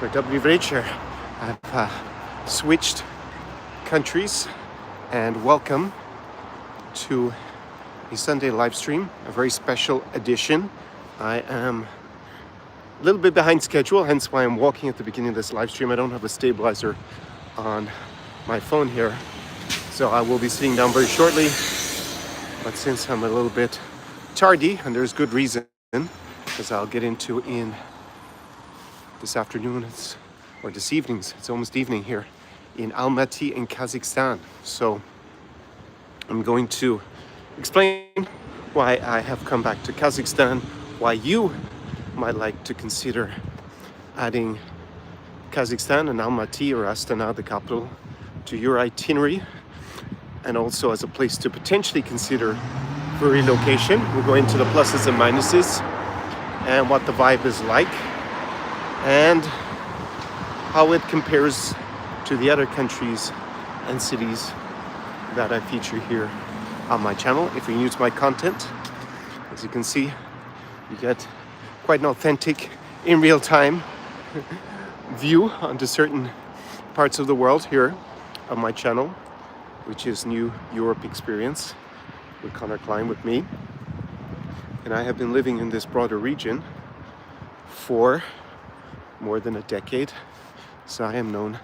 Dobry večer. I've switched countries and welcome to a Sunday live stream, a very special edition. I am a little bit behind schedule, hence why I'm walking at the beginning of this live stream. I don't have a stabilizer on my phone here, so I will be sitting down very shortly. But since I'm a little bit tardy, and there's good reason, as I'll get into in this afternoon, or this evening, it's almost evening here in Almaty in Kazakhstan. So I'm going to explain why I have come back to Kazakhstan, why you might like to consider adding Kazakhstan and Almaty or Astana, the capital, to your itinerary, and also as a place to potentially consider for relocation. We'll go into the pluses and minuses and what the vibe is like and how it compares to the other countries and cities that I feature here on my channel. If you're new to my content, as you can see, you get quite an authentic, in real time view onto certain parts of the world here on my channel, which is New Europe Experience with Conor with me. And I have been living in this broader region for more than a decade. So I am known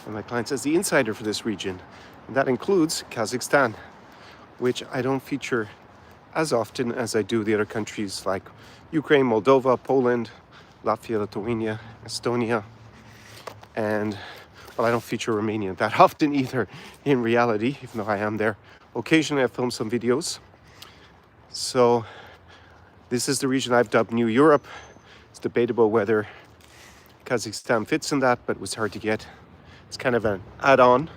by my clients as the insider for this region. And that includes Kazakhstan, which I don't feature as often as I do the other countries like Ukraine, Moldova, Poland, Latvia, Lithuania, Estonia, and well, I don't feature Romania that often either in reality, even though I am there. Occasionally I film some videos. So this is the region I've dubbed New Europe. It's debatable whether Kazakhstan fits in that, but it was hard to get. It's kind of an add-on,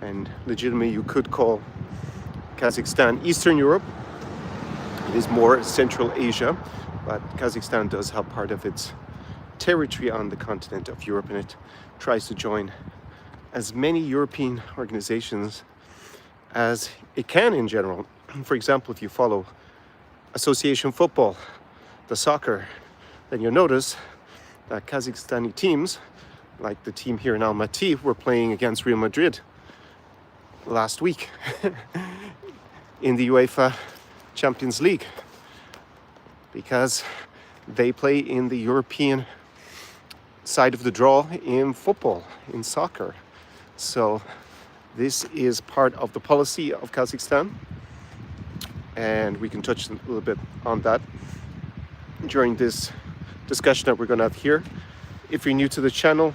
and legitimately you could call Kazakhstan Eastern Europe. It is more Central Asia, but Kazakhstan does have part of its territory on the continent of Europe, and it tries to join as many European organizations as it can in general. For example, if you follow association football, the soccer, then you'll notice that Kazakhstani teams, like the team here in Almaty, were playing against Real Madrid last week in the UEFA Champions League, because they play in the European side of the draw in football, in soccer. So this is part of the policy of Kazakhstan, and we can touch a little bit on that during this discussion that we're going to have here. If you're new to the channel,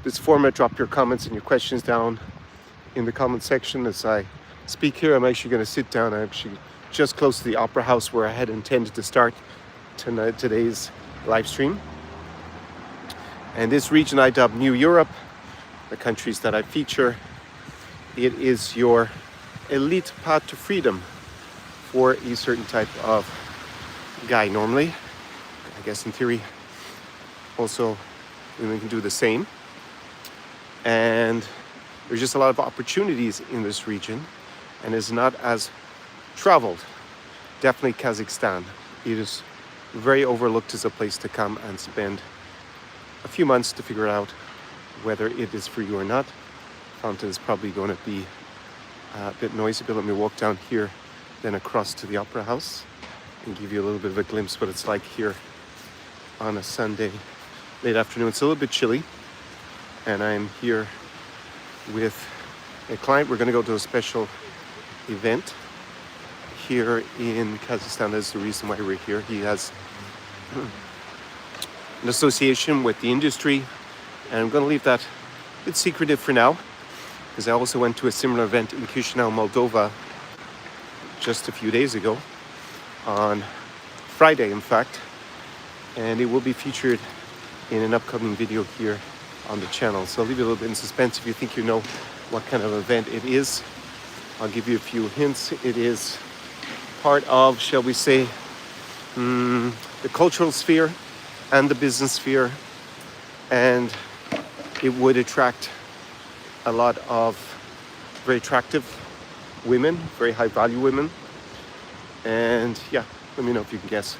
this format, drop your comments and your questions down in the comment section as I speak here. I'm actually going to sit down. I'm actually just close to the Opera House where I had intended to start today's live stream. And this region I dub New Europe, the countries that I feature, it is your elite path to freedom for a certain type of guy normally. I guess in theory, also women can do the same. And there's just a lot of opportunities in this region, and is not as traveled. Definitely Kazakhstan. It is very overlooked as a place to come and spend a few months to figure out whether it is for you or not. Fountain is probably going to be a bit noisy, but let me walk down here, then across to the Opera House, and give you a little bit of a glimpse what it's like here on a Sunday late afternoon. It's a little bit chilly, and I'm here with a client. We're going to go to a special event here in Kazakhstan. That's the reason why we're here. He has an association with the industry, and I'm going to leave that a bit secretive for now, because I also went to a similar event in Chisinau, Moldova, just a few days ago, on Friday in fact, and it will be featured in an upcoming video here on the channel. So I'll leave you a little bit in suspense. If you think you know what kind of event it is, I'll give you a few hints. It is part of, shall we say, the cultural sphere and the business sphere, and it would attract a lot of very attractive women, very high value women. And yeah, let me know if you can guess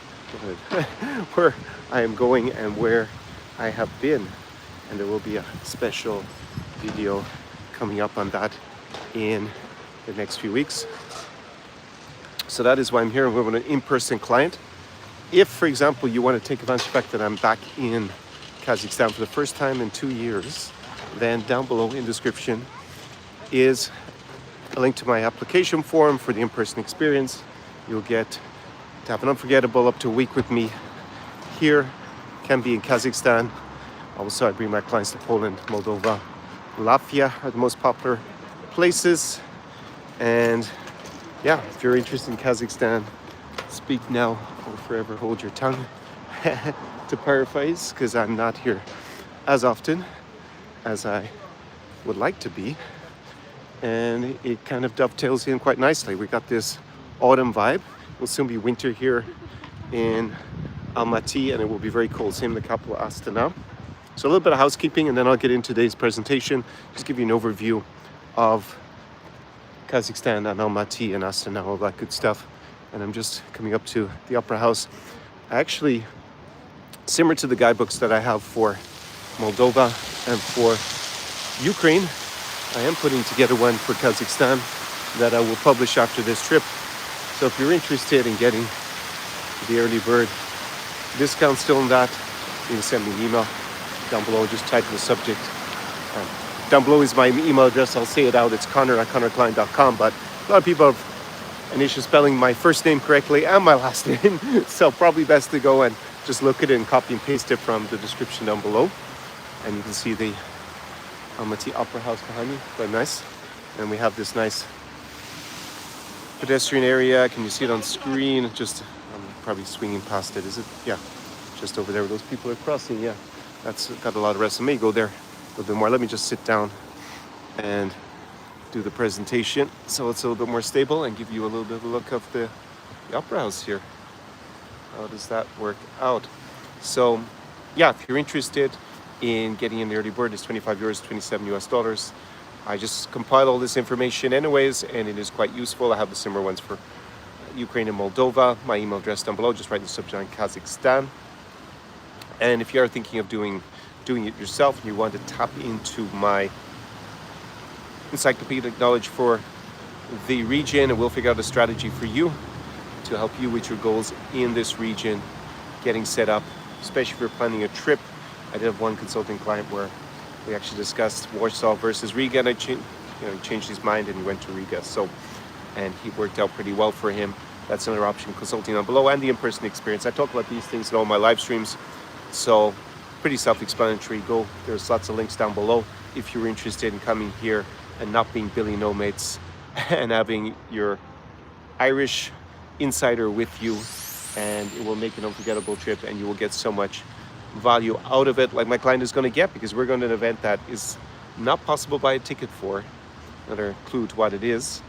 where I am going and where I have been and there will be a special video coming up on that in the next few weeks. So that is why I'm here. We're with an in-person client. If, for example, you want to take advantage of the fact that I'm back in Kazakhstan for the first time in 2 years, then down below in the description is a link to my application form for the in-person experience. You'll get to have an unforgettable up to a week with me here, can be in Kazakhstan. Also, I bring my clients to Poland, Moldova, Latvia are the most popular places. And yeah, if you're interested in Kazakhstan, speak now or forever hold your tongue, to paraphrase, because I'm not here as often as I would like to be. And it kind of dovetails in quite nicely. We got this autumn vibe. It will soon be winter here in Almaty, and it will be very cold. Same in the capital, Astana. So a little bit of housekeeping, and then I'll get into today's presentation. Just give you an overview of Kazakhstan and Almaty and Astana, all that good stuff. And I'm just coming up to the Opera House. Actually, similar to the guidebooks that I have for Moldova and for Ukraine, I am putting together one for Kazakhstan that I will publish after this trip. So if you're interested in getting the early bird discount still on that, you can send me an email down below. Just type in the subject. Down below is my email address. I'll say it out. It's Conor@conorklein.com. But a lot of people have an issue spelling my first name correctly and my last name. So probably best to go and just look at it and copy and paste it from the description down below. And you can see the Almaty Opera House behind me. Quite nice. And we have this nice pedestrian area. Can you see it on screen? Just, I'm probably swinging past it. Is it? Yeah. Just over there where those people are crossing. Yeah. That's got a lot of rest. I may go there a little bit more. Let me just sit down and do the presentation so it's a little bit more stable and give you a little bit of a look of the opera house here. How does that work out? So yeah, if you're interested in getting in the early bird, it's 25 euros, 27 US dollars. I just compile all this information anyways, and it is quite useful. I have the similar ones for Ukraine and Moldova. My email address down below, just write the subject line Kazakhstan. And if you are thinking of doing it yourself and you want to tap into my encyclopedic knowledge for the region, and we'll figure out a strategy for you to help you with your goals in this region, getting set up, especially if you're planning a trip. I did have one consulting client where we actually discussed Warsaw versus Riga, and he changed his mind and he went to Riga. So, and he worked out pretty well for him. That's another option, consulting down below, and the in-person experience. I talk about these things in all my live streams, so pretty self-explanatory. Go, there's lots of links down below if you're interested in coming here and not being Billy No-Mates and having your Irish insider with you, and it will make an unforgettable trip, and you will get so much value out of it, like my client is going to get, because we're going to an event that is not possible to buy a ticket for. Another clue to what it is.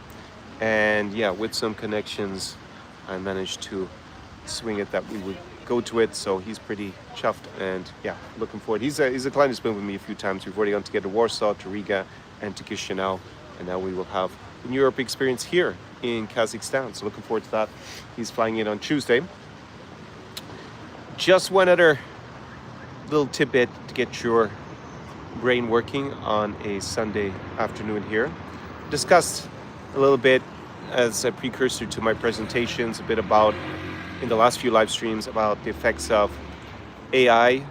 And yeah, with some connections, I managed to swing it that we would go to it. So he's pretty chuffed, and yeah, looking forward. He's a client who's been with me a few times. We've already gone together to Warsaw, to Riga, and to Chisinau, and now we will have the New Europe experience here in Kazakhstan. So looking forward to that. He's flying in on Tuesday. Just one other little tidbit to get your brain working on a Sunday afternoon here. Discussed a little bit as a precursor to my presentations, a bit about, in the last few live streams, about the effects of AI.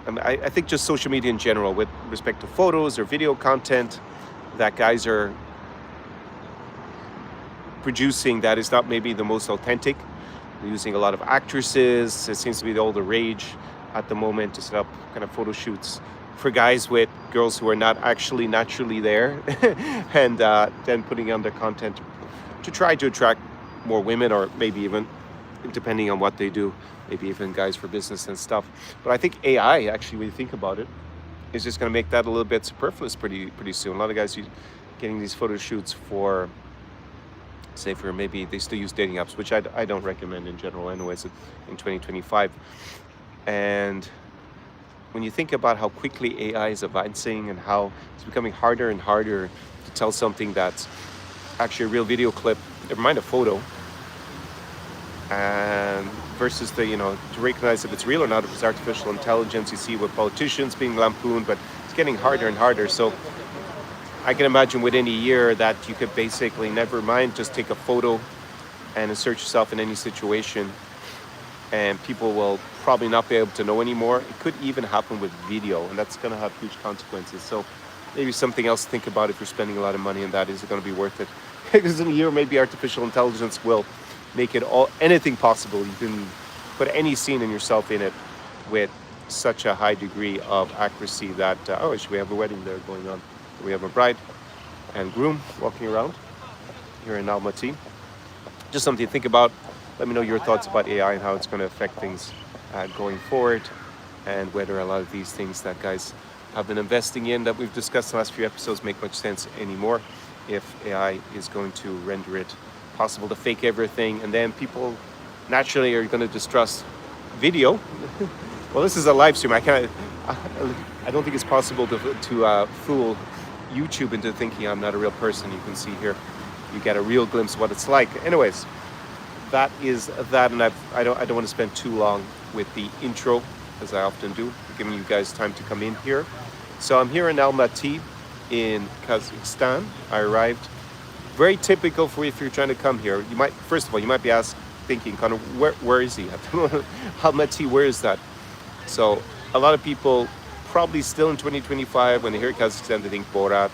I think just social media in general with respect to photos or video content that guys are producing that is not maybe the most authentic. We're using a lot of actresses. It seems to be all the rage at the moment to set up kind of photo shoots for guys with girls who are not actually naturally there, and then putting on their content to try to attract more women, or maybe even, depending on what they do, maybe even guys for business and stuff. But I think AI, actually, when you think about it, is just going to make that a little bit superfluous pretty soon. A lot of guys getting these photo shoots for, say, for maybe they still use dating apps, which I don't recommend in general anyways in 2025. And when you think about how quickly AI is advancing and how it's becoming harder and harder to tell something that's actually a real video clip, never mind a photo, and versus the, to recognize if it's real or not, if it's artificial intelligence. You see with politicians being lampooned, but it's getting harder and harder. So I can imagine within a year that you could basically, never mind, just take a photo and insert yourself in any situation, and people will probably not be able to know anymore. It could even happen with video, and that's going to have huge consequences. So maybe something else to think about if you're spending a lot of money on that. Is it going to be worth it? Because in a year, maybe artificial intelligence will make it anything possible. You can put any scene in yourself in it with such a high degree of accuracy that, actually we have a wedding there going on. We have a bride and groom walking around here in Almaty. Just something to think about. Let me know your thoughts about AI and how it's going to affect things going forward, and whether a lot of these things that guys have been investing in that we've discussed in the last few episodes make much sense anymore. If AI is going to render it possible to fake everything, and then people naturally are going to distrust video. Well, this is a live stream. I don't think it's possible to fool YouTube into thinking I'm not a real person. You can see here, you get a real glimpse of what it's like. Anyways, that is that, and I don't want to spend too long with the intro, as I often do, giving you guys time to come in here. So I'm here in Almaty in Kazakhstan. I arrived. Very typical for if you're trying to come here. You might, first of all, you might be thinking, Conor, where is he at? Almaty, where is that? So a lot of people probably still in 2025, when they hear Kazakhstan, they think Borat.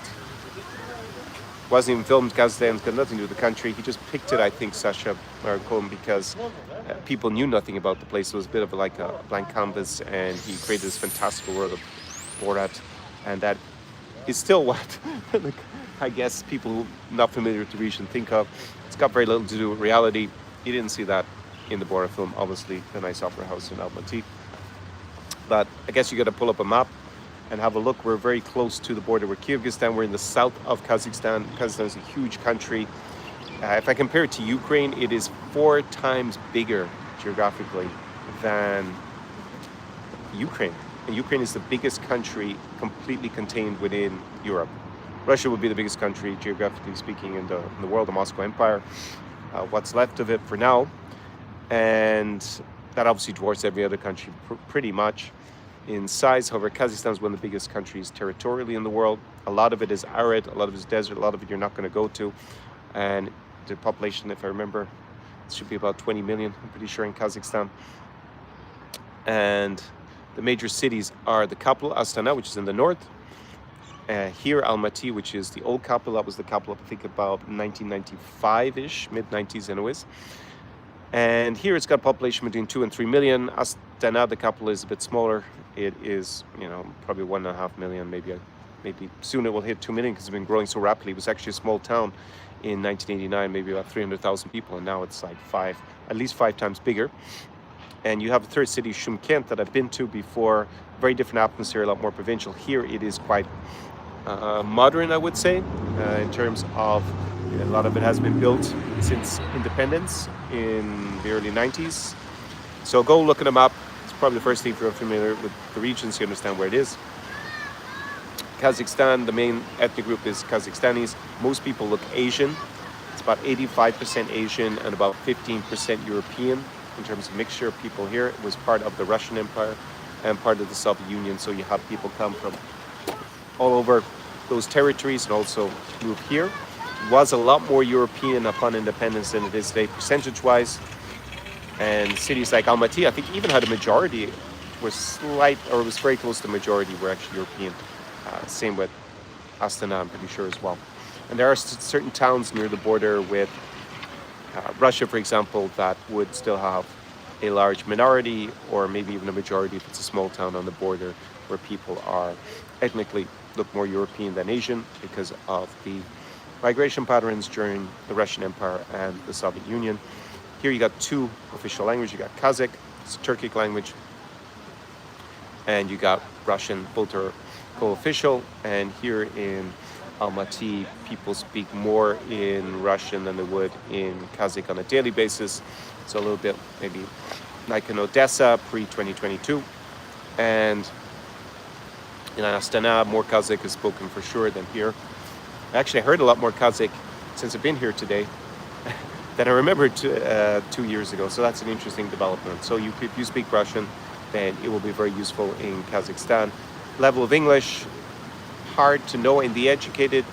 Wasn't even filmed in Kazakhstan, it's got nothing to do with the country. He just picked it, I think, Sasha Maricom, because people knew nothing about the place. It was a bit of like a blank canvas, and he created this fantastical world of Borat, and that is still what I guess people who are not familiar with the region think of. It's got very little to do with reality. You didn't see that in the Borat film, obviously, the nice opera house in Almaty. But I guess you got to pull up a map and have a look. We're very close to the border with Kyrgyzstan. We're in the south of Kazakhstan. Kazakhstan is a huge country. If I compare it to Ukraine, it is 4 times bigger geographically than Ukraine. And Ukraine is the biggest country completely contained within Europe. Russia would be the biggest country, geographically speaking, in the world, the Moscow Empire. What's left of it for now. And that obviously dwarfs every other country pretty much in size. However, Kazakhstan is one of the biggest countries territorially in the world. A lot of it is arid, a lot of it is desert, a lot of it you're not going to go to. And the population, if I remember, it should be about 20 million, I'm pretty sure, in Kazakhstan. And the major cities are the capital, Astana, which is in the north. Here, Almaty, which is the old capital. That was the capital, I think, about 1995-ish, mid-90s anyways. And here it's got a population between 2 and 3 million. Astana, the capital, is a bit smaller. It is, probably 1.5 million, maybe soon it will hit 2 million because it's been growing so rapidly. It was actually a small town in 1989, maybe about 300,000 people, and now it's like at least 5 times bigger. And you have a third city, Shymkent, that I've been to before. Very different atmosphere, a lot more provincial. Here it is quite modern, I would say, in terms of a lot of it has been built since independence in the early 90s. So go look at a map. It's probably the first thing if you're familiar with the regions, you understand where it is. Kazakhstan, the main ethnic group is Kazakhstanis. Most people look Asian. It's about 85% Asian and about 15% European in terms of mixture of people here. It was part of the Russian Empire and part of the Soviet Union. So you have people come from all over those territories and also move here. It was a lot more European upon independence than it is today, percentage-wise. And cities like Almaty, I think, even had a majority, was very close to the majority were actually European. Same with Astana, I'm pretty sure, as well. And there are certain towns near the border with Russia, for example, that would still have a large minority or maybe even a majority if it's a small town on the border where people are ethnically look more European than Asian because of the migration patterns during the Russian Empire and the Soviet Union. Here you got 2 official languages. You got Kazakh, it's a Turkic language, and you got Russian, both are co-official. And here in Almaty, people speak more in Russian than they would in Kazakh on a daily basis. So a little bit maybe like in Odessa pre-2022. And in Astana, more Kazakh is spoken for sure than here. Actually, I heard a lot more Kazakh since I've been here today than I remembered 2 years ago. So that's an interesting development. So if you speak Russian, then it will be very useful in Kazakhstan. Level of English, hard to know in the educated,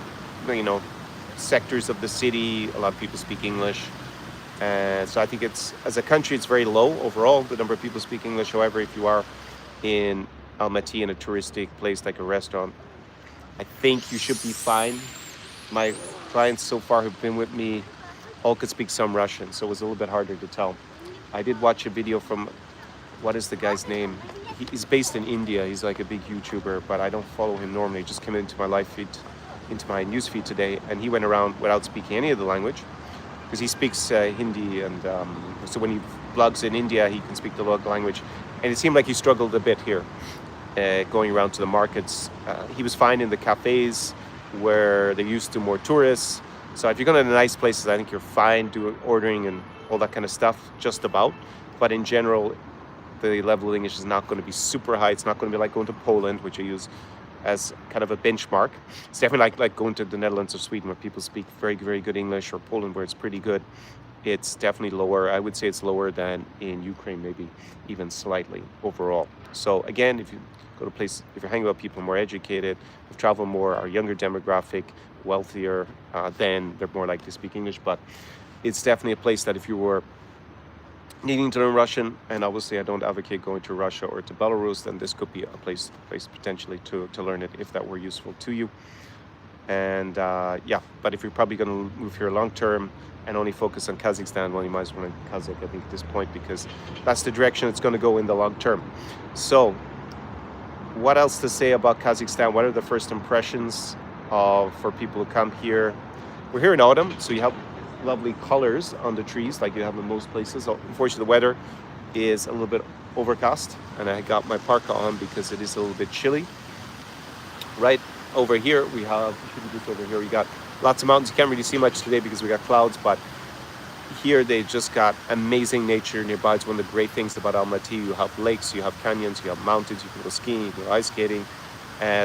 sectors of the city. A lot of people speak English. So I think as a country, it's very low overall, the number of people speak English. However, if you are in Almaty in a touristic place like a restaurant, I think you should be fine. My clients so far who've been with me all could speak some Russian, so it was a little bit harder to tell. I did watch a video from, what is the guy's name? He's based in India. He's like a big YouTuber, but I don't follow him normally. He just came into my live feed, into my newsfeed today, and he went around without speaking any of the language, because he speaks Hindi, and so when he vlogs in India, he can speak the local language. And it seemed like he struggled a bit here, going around to the markets. He was fine in the cafes where they're used to more tourists. So if you're going to nice places, I think you're fine doing ordering and all that kind of stuff, just about. But in general, the level of English is not going to be super high. It's not going to be like going to Poland, which I use as kind of a benchmark. It's definitely like going to the Netherlands or Sweden, where people speak very, very good English, or Poland, where it's pretty good. It's definitely lower. I would say it's lower than in Ukraine, maybe even slightly overall. So again, if you go to a place, if you're hanging out with people more educated, who travel more, are younger demographic, wealthier, then they're more likely to speak English. But it's definitely a place that if you were needing to learn Russian, and obviously I don't advocate going to Russia or to Belarus, then this could be a place potentially to learn it if that were useful to you. And but if you're probably going to move here long term and only focus on Kazakhstan, well, you might as well learn Kazakh, I think, at this point, because that's the direction it's going to go in the long term. So what else to say about Kazakhstan? What are the first impressions for people who come here? We're here in autumn, so you have lovely colors on the trees like you have in most places. Unfortunately, the weather is a little bit overcast, and I got my parka on because it is a little bit chilly. Right over here we have, we got lots of mountains. You can't really see much today because we got clouds, but here they just got amazing nature nearby. It's one of the great things about Almaty. You have lakes, you have canyons, you have mountains, you can go skiing, you can go ice skating.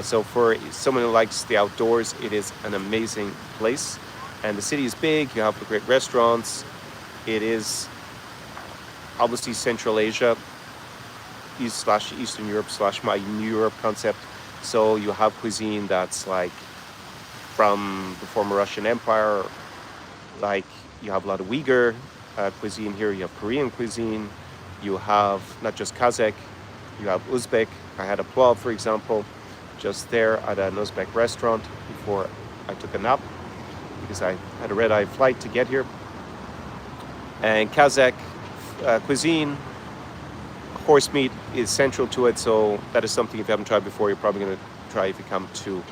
So for someone who likes the outdoors, it is an amazing place. And the city is big, you have great restaurants. It is obviously Central Asia, Eastern Europe / my New Europe concept. So you have cuisine that's like from the former Russian Empire. Like you have a lot of Uyghur cuisine here, you have Korean cuisine, you have not just Kazakh, you have Uzbek. I had a plov, for example, just there at an Uzbek restaurant before I took a nap, because I had a red-eye flight to get here. And Kazakh cuisine, horse meat is central to it, so that is something, if you haven't tried before, you're probably going to try if you come to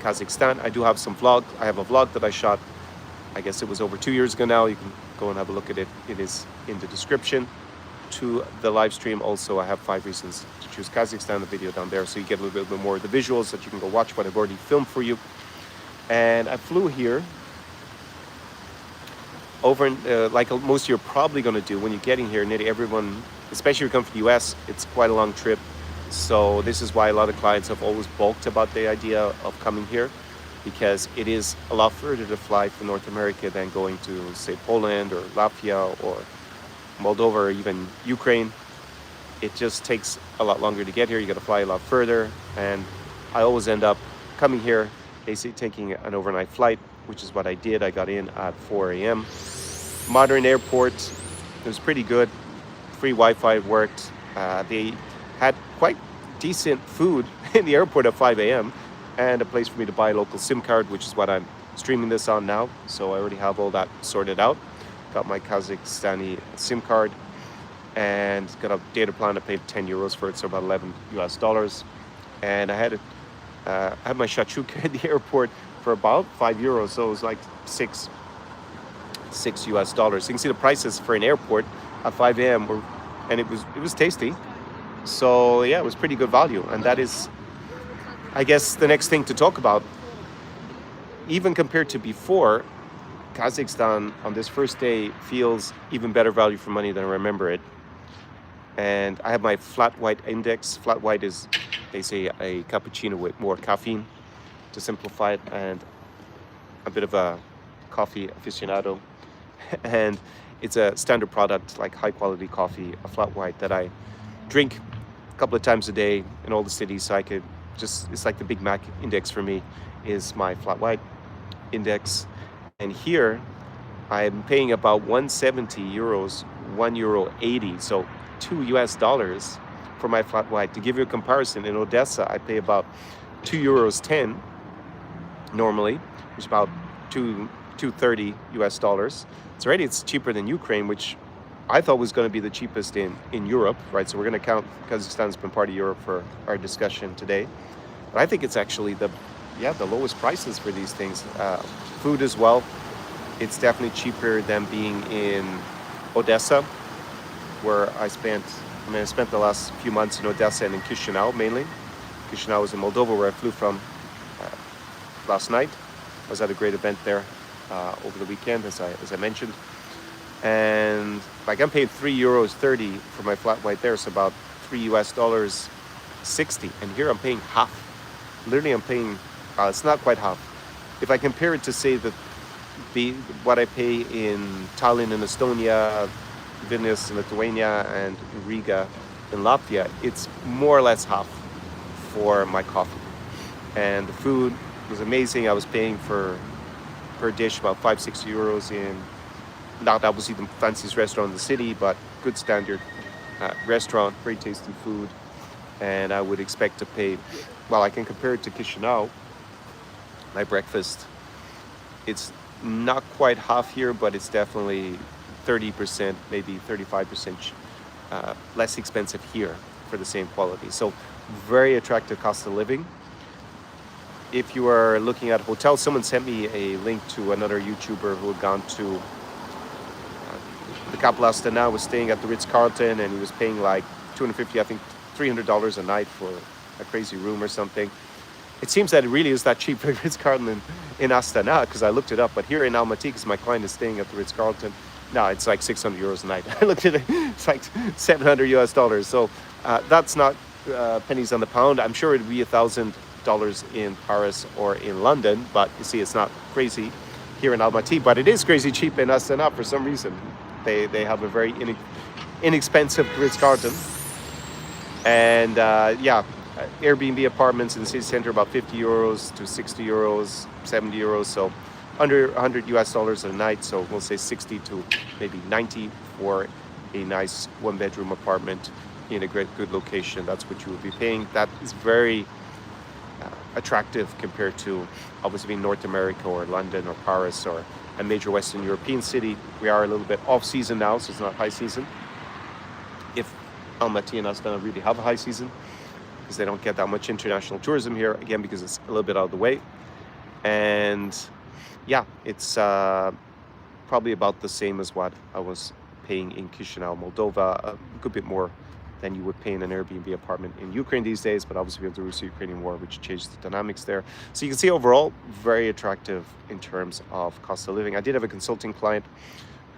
Kazakhstan. I do have some vlog. I have a vlog that I shot, I guess it was over 2 years ago now. You can go and have a look at it. It is in the description to the live stream. Also, I have 5 reasons to choose Kazakhstan, the video down there, so you get a little bit more of the visuals that you can go watch what I've already filmed for you. And I flew here over, like most of you are probably going to do when you're getting here. Nearly everyone, especially if you come from the US, it's quite a long trip. So this is why a lot of clients have always balked about the idea of coming here, because it is a lot further to fly from North America than going to, say, Poland or Latvia or Moldova or even Ukraine. It just takes a lot longer to get here. You got to fly a lot further. And I always end up coming here, basically taking an overnight flight, which is what I did. I got in at 4 a.m. Modern airport. It was pretty good. Free Wi-Fi worked. They had quite decent food in the airport at 5 a.m. and a place for me to buy a local SIM card, which is what I'm streaming this on now. So I already have all that sorted out. Got my Kazakhstani SIM card and got a data plan. I paid 10 euros for it, so about $11 US. And I had my shakshuka at the airport for about 5 euros, so it was like $6 US. So you can see the prices for an airport at 5 a.m. and it was tasty. So yeah, it was pretty good value. And that is, I guess, the next thing to talk about. Even compared to before, Kazakhstan on this first day feels even better value for money than I remember it. And I have my flat white index. Flat white is, they say, a cappuccino with more caffeine, to simplify it. And a bit of a coffee aficionado. and it's a standard product, like high quality coffee, a flat white that I drink a couple of times a day in all the cities. So I could just, it's like the Big Mac index for me is my flat white index. And here I'm paying about 170 euros, €1.80, so $2 for my flat white. To give you a comparison, in Odessa I pay about €2.10 normally, which is about $2.30. It's already, it's cheaper than Ukraine, which I thought was going to be the cheapest in Europe, right? So we're going to count Kazakhstan's been part of Europe for our discussion today. But I think it's actually the lowest prices for these things. Food as well. It's definitely cheaper than being in Odessa, where I spent the last few months in Odessa and in Chisinau mainly. Chisinau was in Moldova, where I flew from last night. I was at a great event there over the weekend, as I mentioned. And like I'm paying €3.30 for my flat white there, so about $3.60. And here I'm paying half. Literally, I'm paying, it's not quite half. If I compare it to say that what I pay in Tallinn in Estonia, Vilnius in Lithuania, and Riga in Latvia, it's more or less half for my coffee. And the food was amazing. I was paying per dish about 5-6 euros in, not obviously the fanciest restaurant in the city, but good standard restaurant, very tasty food. And I would expect to pay, well, I can compare it to Chisinau. My breakfast, it's not quite half here, but it's definitely 30%, maybe 35% less expensive here for the same quality. So very attractive cost of living. If you are looking at hotels, someone sent me a link to another YouTuber who had gone to the capital Astana, was staying at the Ritz-Carlton, and he was paying like $250, I think $300 a night for a crazy room or something. It seems that it really is that cheap for Ritz-Carlton in Astana, because I looked it up. But here in Almaty, because my client is staying at the Ritz-Carlton, no, it's like 600 euros a night. I looked at it, it's like $700. So that's not pennies on the pound. I'm sure it'd be $1,000 in Paris or in London, but you see, it's not crazy here in Almaty. But it is crazy cheap in Astana for some reason. They have a very inexpensive Ritz-Carlton. And Airbnb apartments in the city center about 50 euros to 60 euros, 70 euros, so under $100 a night. So we'll say 60 to maybe 90 for a nice one-bedroom apartment in a good location. That's what you will be paying. That is very attractive compared to obviously North America or London or Paris or a major Western European city. We are a little bit off season now, so it's not high season. If Almaty and Astana really have a high season, because they don't get that much international tourism here, again, because it's a little bit out of the way. And yeah, it's probably about the same as what I was paying in Chisinau, Moldova, a good bit more than you would pay in an Airbnb apartment in Ukraine these days, but obviously we have the Russo-Ukrainian war, which changed the dynamics there. So you can see overall, very attractive in terms of cost of living. I did have a consulting client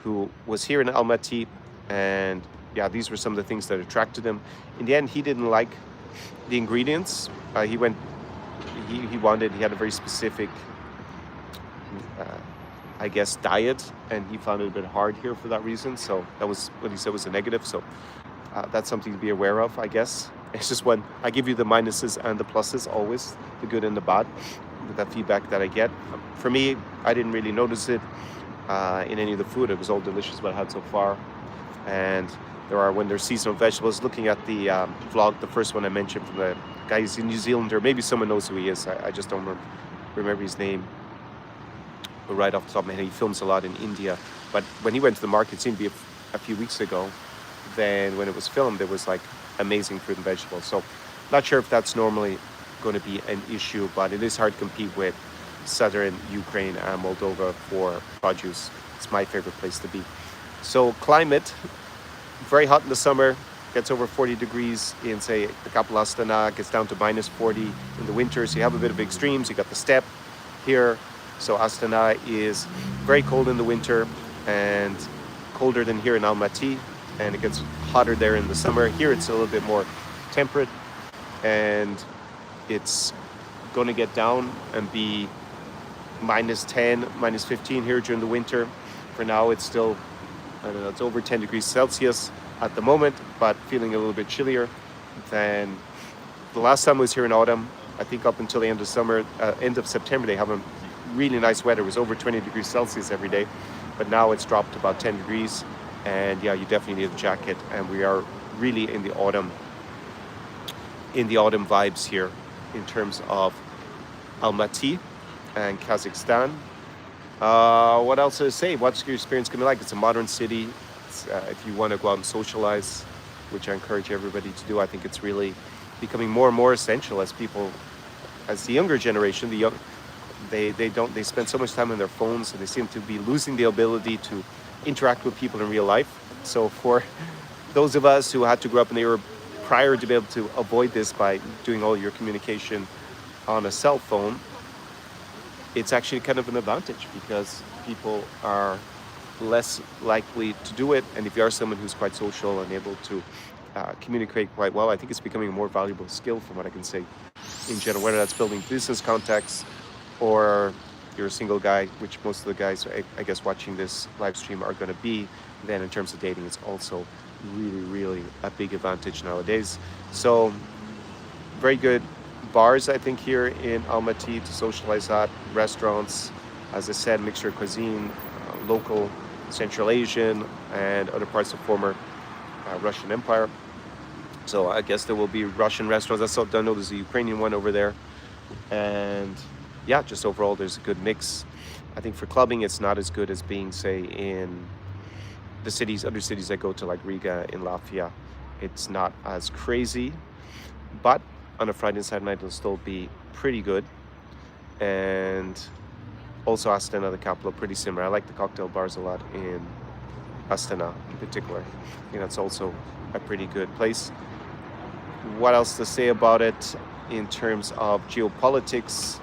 who was here in Almaty, and yeah, these were some of the things that attracted him. In the end, he didn't like the ingredients. He had a very specific, I guess, diet, and he found it a bit hard here for that reason. So that was what he said was a negative. So that's something to be aware of, I guess. It's just when I give you the minuses and the pluses, always the good and the bad, with that feedback that I get. For me, I didn't really notice it in any of the food. It was all delicious what I had so far. And when there's seasonal vegetables, looking at the vlog, the first one I mentioned from the guy who's in New Zealand, or maybe someone knows who he is. I just don't remember his name right off the top of my head. He films a lot in India. But when he went to the market, it seemed to be a few weeks ago, then when it was filmed, there was like amazing fruit and vegetables. So not sure if that's normally going to be an issue, but it is hard to compete with southern Ukraine and Moldova for produce. It's my favorite place to be. So climate, very hot in the summer, gets over 40 degrees in, say, the capital Astana, gets down to minus 40 in the winter. So you have a bit of extremes. You got the steppe here. So Astana is very cold in the winter and colder than here in Almaty, and it gets hotter there in the summer. Here it's a little bit more temperate, and it's going to get down and be minus 10, minus 15 here during the winter. For now, it's still, I don't know, it's over 10 degrees Celsius at the moment, but feeling a little bit chillier than the last time I was here in autumn. I think up until the end of summer, end of September, they have a really nice weather. It was over 20 degrees Celsius every day, but now it's dropped to about 10 degrees. And yeah, you definitely need a jacket. And we are really in the autumn vibes here in terms of Almaty and Kazakhstan. What else to say? What's your experience going to be like? It's a modern city. If you want to go out and socialize, which I encourage everybody to do, I think it's really becoming more and more essential as people, as the younger generation, they spend so much time on their phones, and they seem to be losing the ability to interact with people in real life. So for those of us who had to grow up in the era prior to be able to avoid this by doing all your communication on a cell phone, it's actually kind of an advantage because people are less likely to do it. And if you are someone who's quite social and able to communicate quite well, I think it's becoming a more valuable skill from what I can say in general, whether that's building business contacts or you're a single guy, which most of the guys, I guess, watching this live stream are going to be. Then in terms of dating, it's also really, really a big advantage nowadays. So very good bars, I think, here in Almaty to socialize at, restaurants, as I said, mixture of cuisine, local, Central Asian, and other parts of former Russian Empire. So I guess there will be Russian restaurants. I know there's a Ukrainian one over there. And yeah, just overall, there's a good mix. I think for clubbing, it's not as good as being, say, in the cities, other cities I go to, like Riga, in Latvia. It's not as crazy, but on a Friday and Saturday night, it'll still be pretty good. And also Astana, the capital, pretty similar. I like the cocktail bars a lot in Astana in particular. I think that's also a pretty good place. What else to say about it in terms of geopolitics?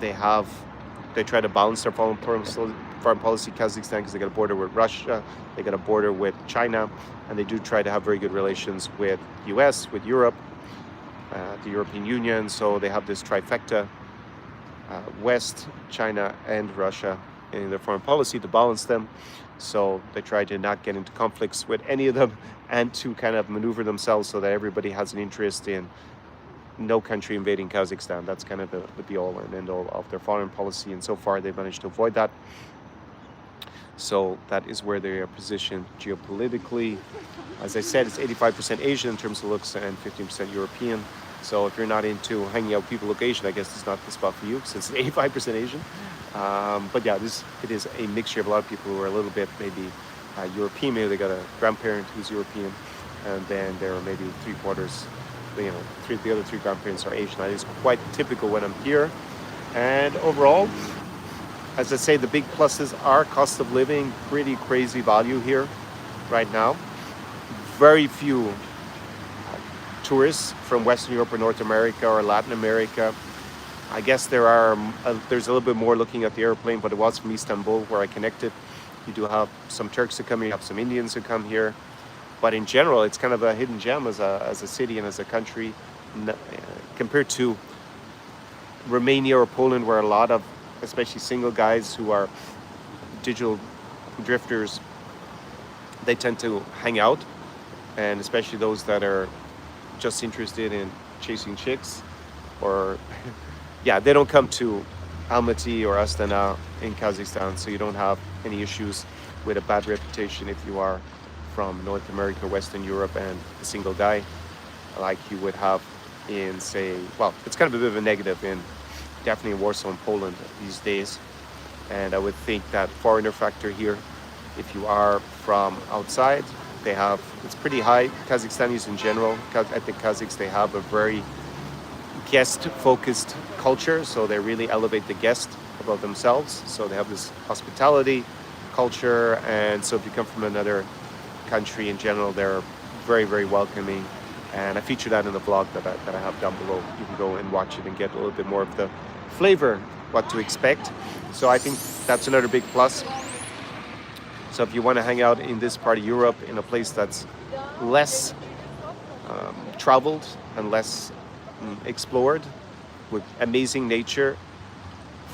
They try to balance their foreign policy, Kazakhstan, because they got a border with Russia, they got a border with China, and they do try to have very good relations with US, with Europe, the European Union. So they have this trifecta, West, China, and Russia in their foreign policy to balance them. So they try to not get into conflicts with any of them and to kind of maneuver themselves so that everybody has an interest in no country invading Kazakhstan. That's kind of the be-all and end-all of their foreign policy, and so far they've managed to avoid that. So that is where they are positioned geopolitically. As I said, it's 85% Asian in terms of looks and 15% European. So if you're not into hanging out with people who look Asian, I guess it's not the spot for you since it's 85% Asian. But yeah, it is a mixture of a lot of people who are a little bit maybe European. Maybe they got a grandparent who's European, and then there are maybe three-quarters, the other three grandparents are Asian. That is quite typical when I'm here. And overall, as I say, the big pluses are cost of living, pretty crazy value here right now. Very few tourists from Western Europe or North America or Latin America. I guess there's a little bit more looking at the airplane, but it was from Istanbul where I connected. You do have some Turks who come here, you have some Indians who come here. But in general, it's kind of a hidden gem as a city and as a country, compared to Romania or Poland, where a lot of, especially single guys who are digital drifters, they tend to hang out, and especially those that are just interested in chasing chicks, or yeah, they don't come to Almaty or Astana in Kazakhstan, so you don't have any issues with a bad reputation if you are from North America, Western Europe, and a single guy, like you would have in, say, well, it's kind of a bit of a negative in definitely in Warsaw and Poland these days. And I would think that foreigner factor here, if you are from outside, it's pretty high. Kazakhstanis in general, I think Kazakhs, they have a very guest-focused culture, so they really elevate the guest above themselves. So they have this hospitality culture, and so if you come from another country in general, they're very, very welcoming. And I feature that in the vlog that I have down below. You can go and watch it and get a little bit more of the flavor, what to expect. So I think that's another big plus. So if you want to hang out in this part of Europe, in a place that's less traveled and less explored, with amazing nature,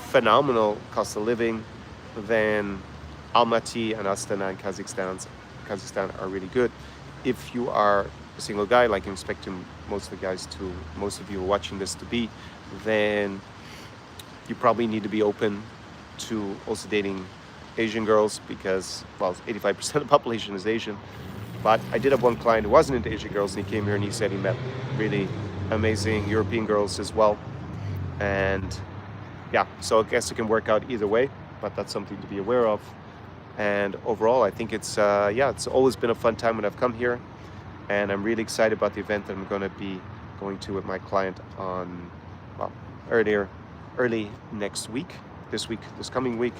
phenomenal cost of living, then Almaty and Astana in Kazakhstan are really good. If you are a single guy, like I'm expecting most of you watching this to be, then you probably need to be open to also dating Asian girls because, well, 85% of the population is Asian. But I did have one client who wasn't into Asian girls, and he came here and he said he met really amazing European girls as well. And yeah, so I guess it can work out either way, but that's something to be aware of. And overall, I think it's always been a fun time when I've come here, and I'm really excited about the event that I'm going to be going to with my client on, well, early next week, this coming week,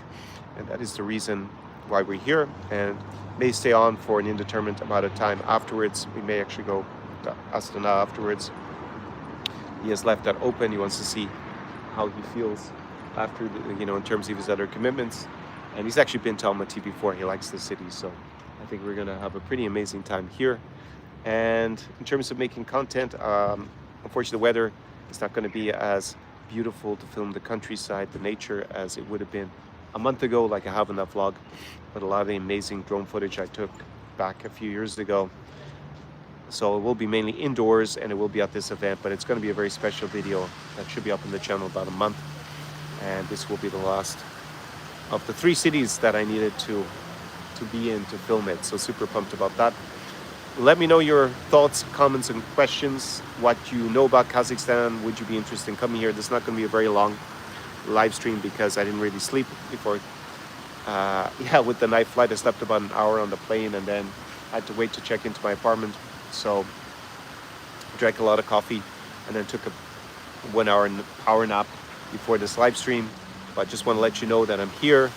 and that is the reason why we're here, and may stay on for an indeterminate amount of time afterwards. We may actually go to Astana afterwards. He has left that open. He wants to see how he feels after, in terms of his other commitments. And he's actually been to Almaty before. He likes the city, so I think we're gonna have a pretty amazing time here. And in terms of making content, unfortunately the weather is not gonna be as beautiful to film the countryside, the nature, as it would have been a month ago, like I have in that vlog. But a lot of the amazing drone footage I took back a few years ago. So it will be mainly indoors, and it will be at this event, but it's gonna be a very special video that should be up on the channel about a month. And this will be the last of the 3 cities that I needed to be in to film it. So super pumped about that. Let me know your thoughts, comments, and questions. What you know about Kazakhstan. Would you be interested in coming here? This is not going to be a very long live stream because I didn't really sleep before. With the night flight, I slept about an hour on the plane, and then I had to wait to check into my apartment. So I drank a lot of coffee, and then took a 1 hour power nap before this live stream. But I just want to let you know that I'm here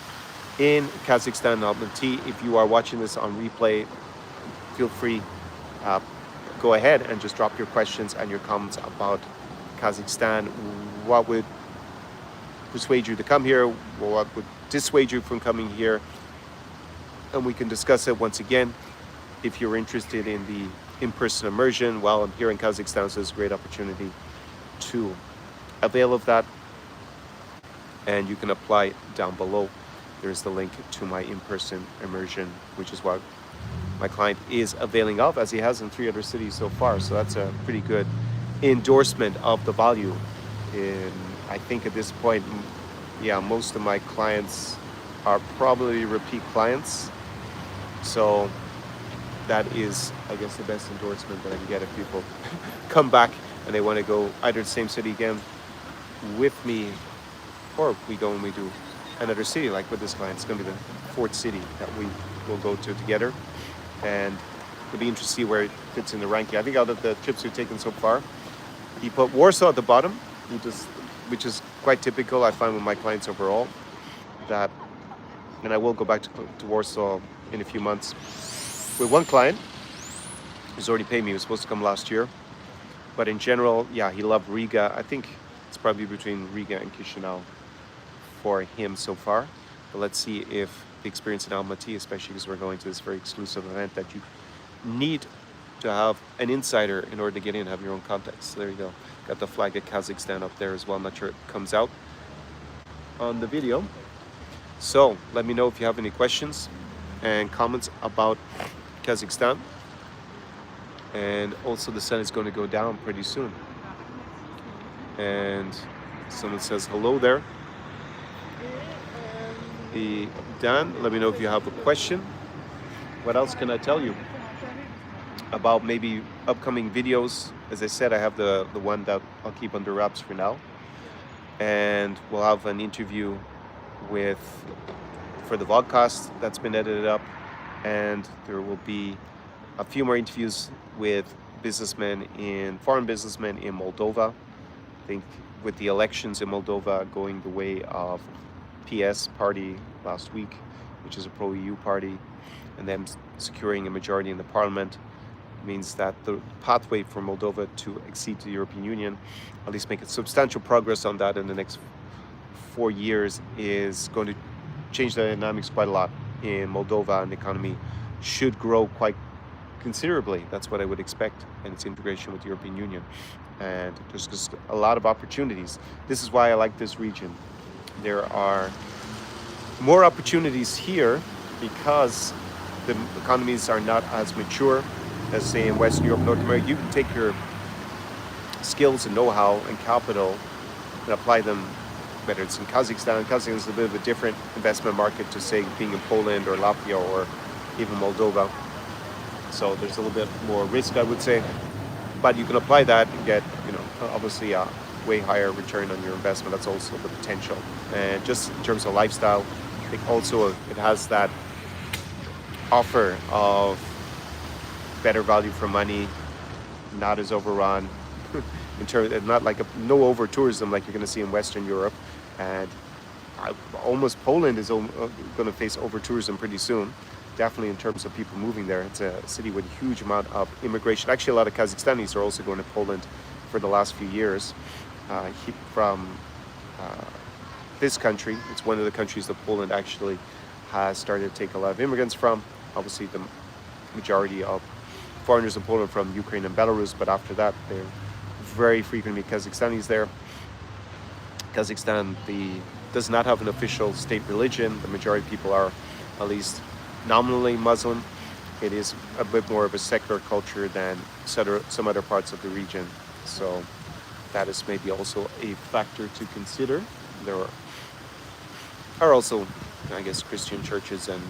in Kazakhstan, Almaty. If you are watching this on replay, feel free, go ahead and just drop your questions and your comments about Kazakhstan. What would persuade you to come here? What would dissuade you from coming here? And we can discuss it once again. If you're interested in the in-person immersion, well, I'm here in Kazakhstan, so it's a great opportunity to avail of that. And you can apply down below. There's the link to my in-person immersion, which is what my client is availing of, as he has in 3 other cities so far. So that's a pretty good endorsement of the value. I think at this point, most of my clients are probably repeat clients. So that is, I guess, the best endorsement that I can get if people come back and they want to go either the same city again with me, or we go and we do another city, like with this client. It's going to be the 4th city that we will go to together. And it'll be interesting to see where it fits in the ranking. I think out of the trips we've taken so far, he put Warsaw at the bottom, which is quite typical, I find, with my clients overall. And I will go back to Warsaw in a few months. With one client who's already paid me, he was supposed to come last year. But in general, he loved Riga. I think it's probably between Riga and Chisinau for him so far. But let's see if the experience in Almaty, especially because we're going to this very exclusive event that you need to have an insider in order to get in, have your own context. So there you go. Got the flag of Kazakhstan up there as well. I'm not sure it comes out on the video. So let me know if you have any questions and comments about Kazakhstan. And also the sun is going to go down pretty soon. And someone says hello there. Dan, let me know if you have a question. What else can I tell you about maybe upcoming videos? As I said, I have the one that I'll keep under wraps for now. And we'll have an interview for the vlogcast that's been edited up. And there will be a few more interviews with foreign businessmen in Moldova. I think with the elections in Moldova going the way of PS party last week, which is a pro-EU party, and them securing a majority in the parliament, means that the pathway for Moldova to accede to the European Union, at least make a substantial progress on that in the next 4 years, is going to change the dynamics quite a lot in Moldova, and the economy should grow quite considerably. That's what I would expect in its integration with the European Union. And there's just a lot of opportunities. This is why I like this region. There are more opportunities here because the economies are not as mature as, say, in Western Europe, North America, you can take your skills and know-how and capital and apply them, whether it's in Kazakhstan. Kazakhstan is a bit of a different investment market to, say, being in Poland or Latvia or even Moldova. So there's a little bit more risk, I would say. But you can apply that and get, obviously a way higher return on your investment. That's also the potential. And just in terms of lifestyle, I think also it has that offer of better value for money, not as overrun, in terms of not like no over tourism like you're going to see in Western Europe. And almost Poland is going to face over tourism pretty soon. Definitely in terms of people moving there. It's a city with a huge amount of immigration. Actually, a lot of Kazakhstanis are also going to Poland for the last few years from this country. It's one of the countries that Poland actually has started to take a lot of immigrants from. Obviously, the majority of foreigners in Poland from Ukraine and Belarus, but after that, they're very frequently Kazakhstanis there. Kazakhstan does not have an official state religion. The majority of people are at least nominally Muslim. It is a bit more of a secular culture than some other parts of the region. So that is maybe also a factor to consider. There are also, I guess, Christian churches, and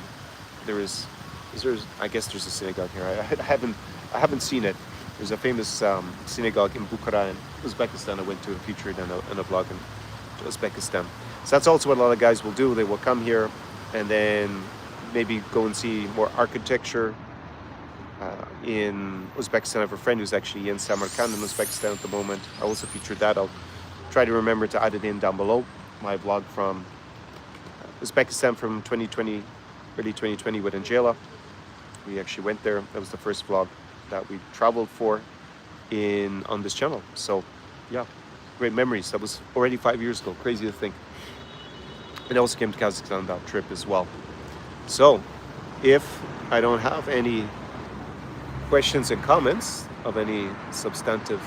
there's a synagogue here. I haven't seen it. There's a famous synagogue in Bukhara in Uzbekistan. I went to, featured in a blog in Uzbekistan. So that's also what a lot of guys will do. They will come here and then maybe go and see more architecture in Uzbekistan. I have a friend who's actually in Samarkand in Uzbekistan at the moment. I also featured that. I'll try to remember to add it in down below. My vlog from Uzbekistan from 2020, early 2020 with Angela. We actually went there. That was the first vlog that we traveled for on this channel. So yeah, great memories. That was already 5 years ago. Crazy to think. And I also came to Kazakhstan on that trip as well. So if I don't have any questions and comments of any substantive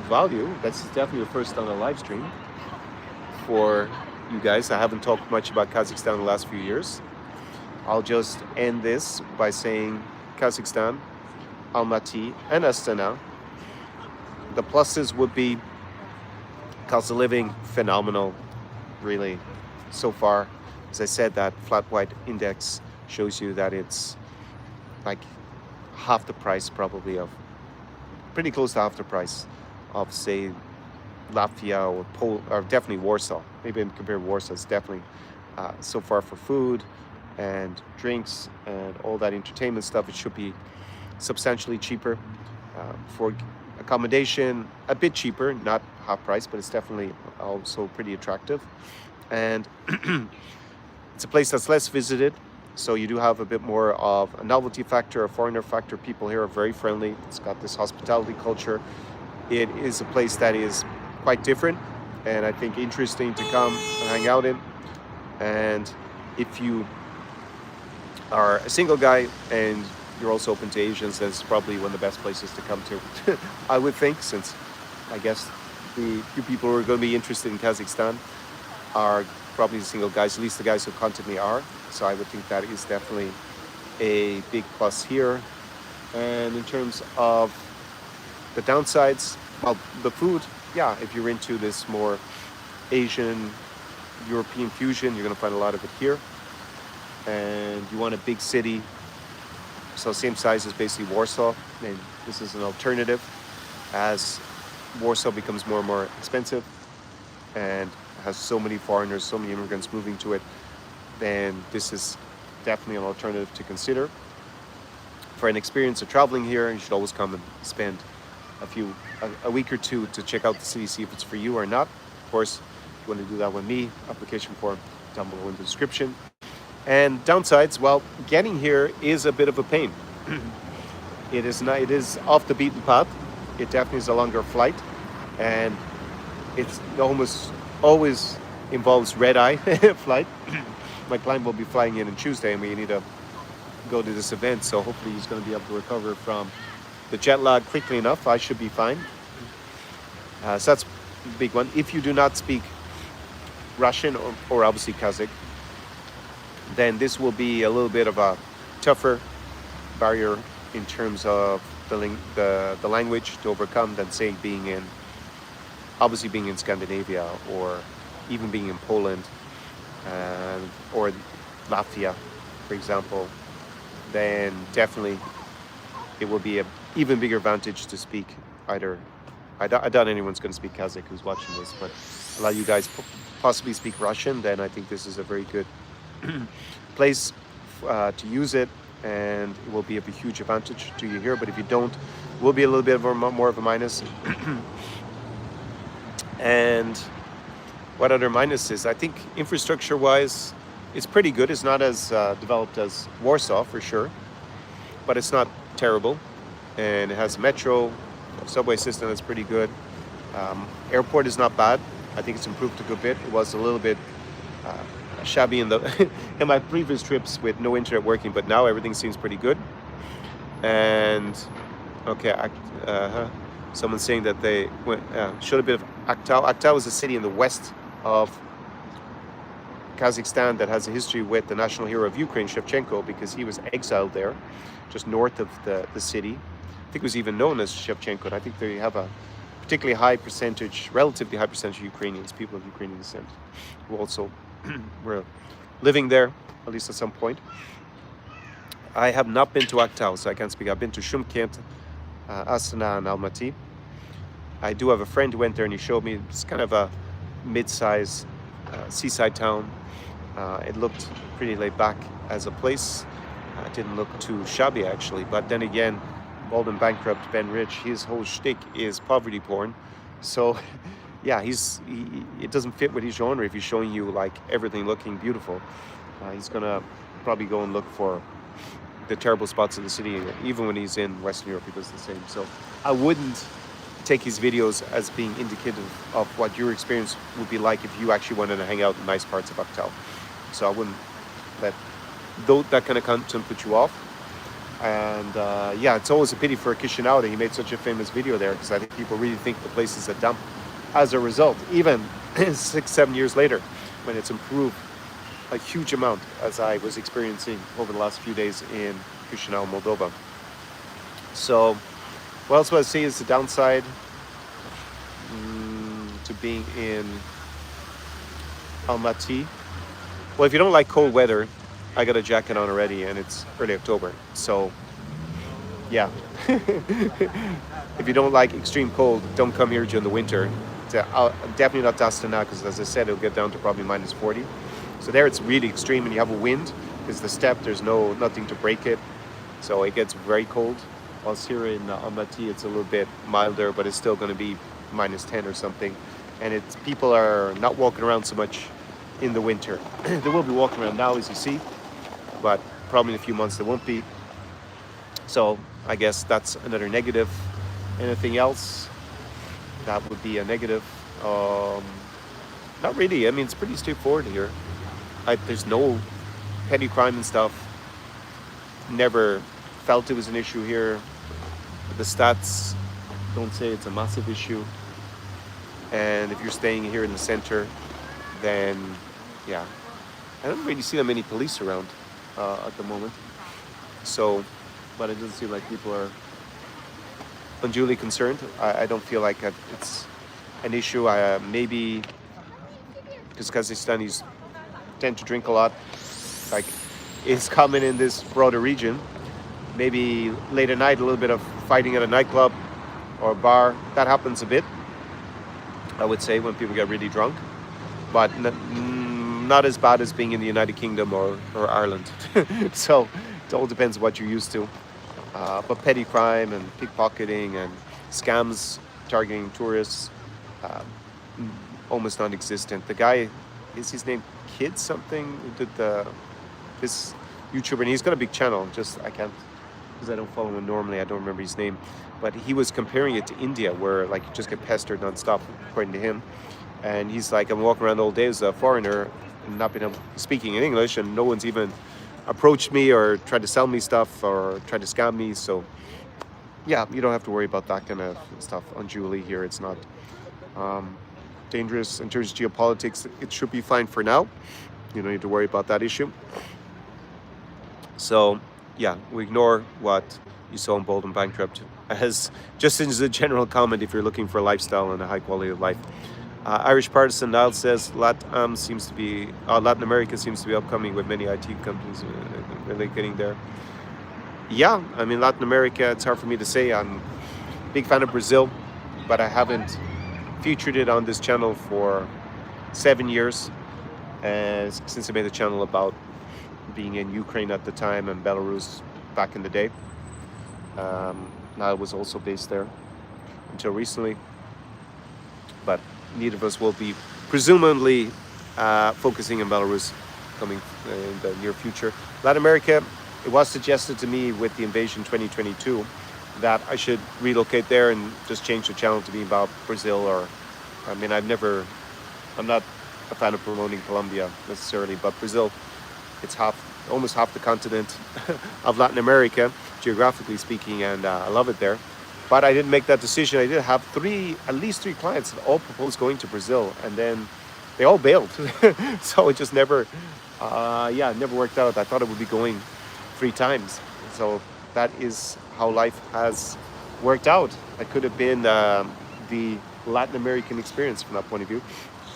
value, that's definitely the first on a live stream for you guys. I haven't talked much about Kazakhstan in the last few years. I'll just end this by saying Kazakhstan, Almaty, and Astana. The pluses would be cost of living, phenomenal, really, so far. As I said, that flat white index shows you that it's like half the price probably of, pretty close to half the price of, say, Latvia or Poland, or definitely Warsaw. Maybe compare Warsaw, it's definitely so far for food and drinks and all that entertainment stuff, it should be substantially cheaper. For accommodation, a bit cheaper, not half price, but it's definitely also pretty attractive. And it's a place that's less visited, so you do have a bit more of a novelty factor, a foreigner factor. People here are very friendly. It's got this hospitality culture. It is a place that is quite different and I think interesting to come and hang out in. And if you are a single guy and you're also open to Asians, that's probably one of the best places to come to, I would think, since I guess the few people who are going to be interested in Kazakhstan are probably the single guys, at least the guys who contact me are. So I would think that is definitely a big plus here. And in terms of the downsides, well, the food, yeah, if you're into this more Asian, European fusion, you're going to find a lot of it here. And you want a big city, so same size as basically Warsaw, and this is an alternative as Warsaw becomes more and more expensive and has so many foreigners, so many immigrants moving to it, then this is definitely an alternative to consider. For an experience of traveling here, you should always come and spend a week or two to check out the city, see if it's for you or not. Of course, if you want to do that with me, application form down below in the description. And downsides, well, getting here is a bit of a pain. It is off the beaten path. It definitely is a longer flight, and it's almost always involves red-eye flight. My client will be flying in on Tuesday, and we need to go to this event, so hopefully he's going to be able to recover from the jet lag quickly enough. I should be fine. So that's a big one. If you do not speak Russian or obviously Kazakh, then this will be a little bit of a tougher barrier in terms of the language to overcome than say being in Scandinavia, or even being in Poland, or Latvia, for example. Then definitely it will be a even bigger advantage to speak either. I doubt anyone's going to speak Kazakh who's watching this, but a lot of you guys possibly speak Russian. Then I think this is a very good place to use it, and it will be of a huge advantage to you here. But if you don't, it will be a little bit of more of a minus. And what other minuses? I think infrastructure-wise, it's pretty good. It's not as developed as Warsaw, for sure, but it's not terrible. And it has metro, subway system that's pretty good. Airport is not bad. I think it's improved a good bit. It was a little bit shabby in the in my previous trips with no internet working, but now everything seems pretty good. And okay, someone's saying that they showed a bit of Aktau. Aktau is a city in the west of Kazakhstan that has a history with the national hero of Ukraine, Shevchenko, because he was exiled there, just north of the city. I think it was even known as Shevchenko. And I think they have a particularly relatively high percentage of Ukrainians, people of Ukrainian descent, who also were living there, at least at some point. I have not been to Aktau, so I can't speak. I've been to Shumkent, Astana, and Almaty. I do have a friend who went there, and he showed me it's kind of a mid-sized seaside town. It looked pretty laid back as a place. It didn't look too shabby, actually. But then again, bald and bankrupt Ben Rich, his whole shtick is poverty porn. So, yeah, it doesn't fit with his genre if he's showing you like everything looking beautiful. He's gonna probably go and look for the terrible spots of the city. Even when he's in Western Europe, he does the same. So I wouldn't take his videos as being indicative of what your experience would be like if you actually wanted to hang out in nice parts of Aktau. So I wouldn't let that kind of content put you off. And yeah, it's always a pity for Chisinau that he made such a famous video there, because I think people really think the place is a dump as a result, even 6-7 years later, when it's improved a huge amount, as I was experiencing over the last few days in Chisinau, Moldova. So what else would I say is the downside to being in Almaty? Well, if you don't like cold weather, I got a jacket on already, and it's early October. So, yeah. If you don't like extreme cold, don't come here during the winter. Definitely not to Astana, because as I said, it'll get down to probably minus 40. So there it's really extreme, and you have a wind, because the steppe, there's nothing to break it. So it gets very cold. Whilst here in Almaty, it's a little bit milder, but it's still going to be minus 10 or something. And people are not walking around so much in the winter. They will be walking around now, as you see, but probably in a few months they won't be. So I guess that's another negative. Anything else that would be a negative? Not really. I mean, it's pretty straightforward here. There's no petty crime and stuff. Never felt it was an issue here. The stats don't say it's a massive issue. And if you're staying here in the center, then yeah, I don't really see that many police around at the moment. So, but it doesn't seem like people are unduly concerned. I don't feel like it's an issue. Maybe because Kazakhstanis tend to drink a lot, like it's common in this broader region. Maybe late at night, a little bit of fighting at a nightclub or a bar. That happens a bit, I would say, when people get really drunk. But not as bad as being in the United Kingdom or Ireland. So it all depends what you're used to. But petty crime and pickpocketing and scams targeting tourists, almost non-existent. The guy, is his name Kid something? Who did this YouTuber, and he's got a big channel. I can't, because I don't follow him normally. I don't remember his name, but he was comparing it to India, where like you just get pestered non-stop, according to him. And he's like, I'm walking around all day as a foreigner, and not been speaking in English, and no one's even approached me or tried to sell me stuff or tried to scam me. So yeah, you don't have to worry about that kind of stuff unduly here. It's not dangerous in terms of geopolitics. It should be fine for now. You don't need to worry about that issue. So yeah, we ignore what you saw in Bold and Bankrupt as just as a general comment if you're looking for a lifestyle and a high quality of life. Irish Partisan Niall says Latin America seems to be upcoming with many IT companies really getting there. Yeah, I mean Latin America, it's hard for me to say. I'm a big fan of Brazil, but I haven't featured it on this channel for 7 years, since I made the channel about being in Ukraine at the time and Belarus back in the day. Niall was also based there until recently, but neither of us will be presumably focusing on Belarus coming in the near future. Latin America, it was suggested to me with the invasion 2022 that I should relocate there and just change the channel to be about Brazil I mean, I'm not a fan of promoting Colombia necessarily, but Brazil, it's almost half the continent of Latin America, geographically speaking, and I love it there. But I didn't make that decision. I did have at least three clients that all proposed going to Brazil, and then they all bailed. So it just never worked out. I thought it would be going 3 times. So that is how life has worked out. That could have been the Latin American experience from that point of view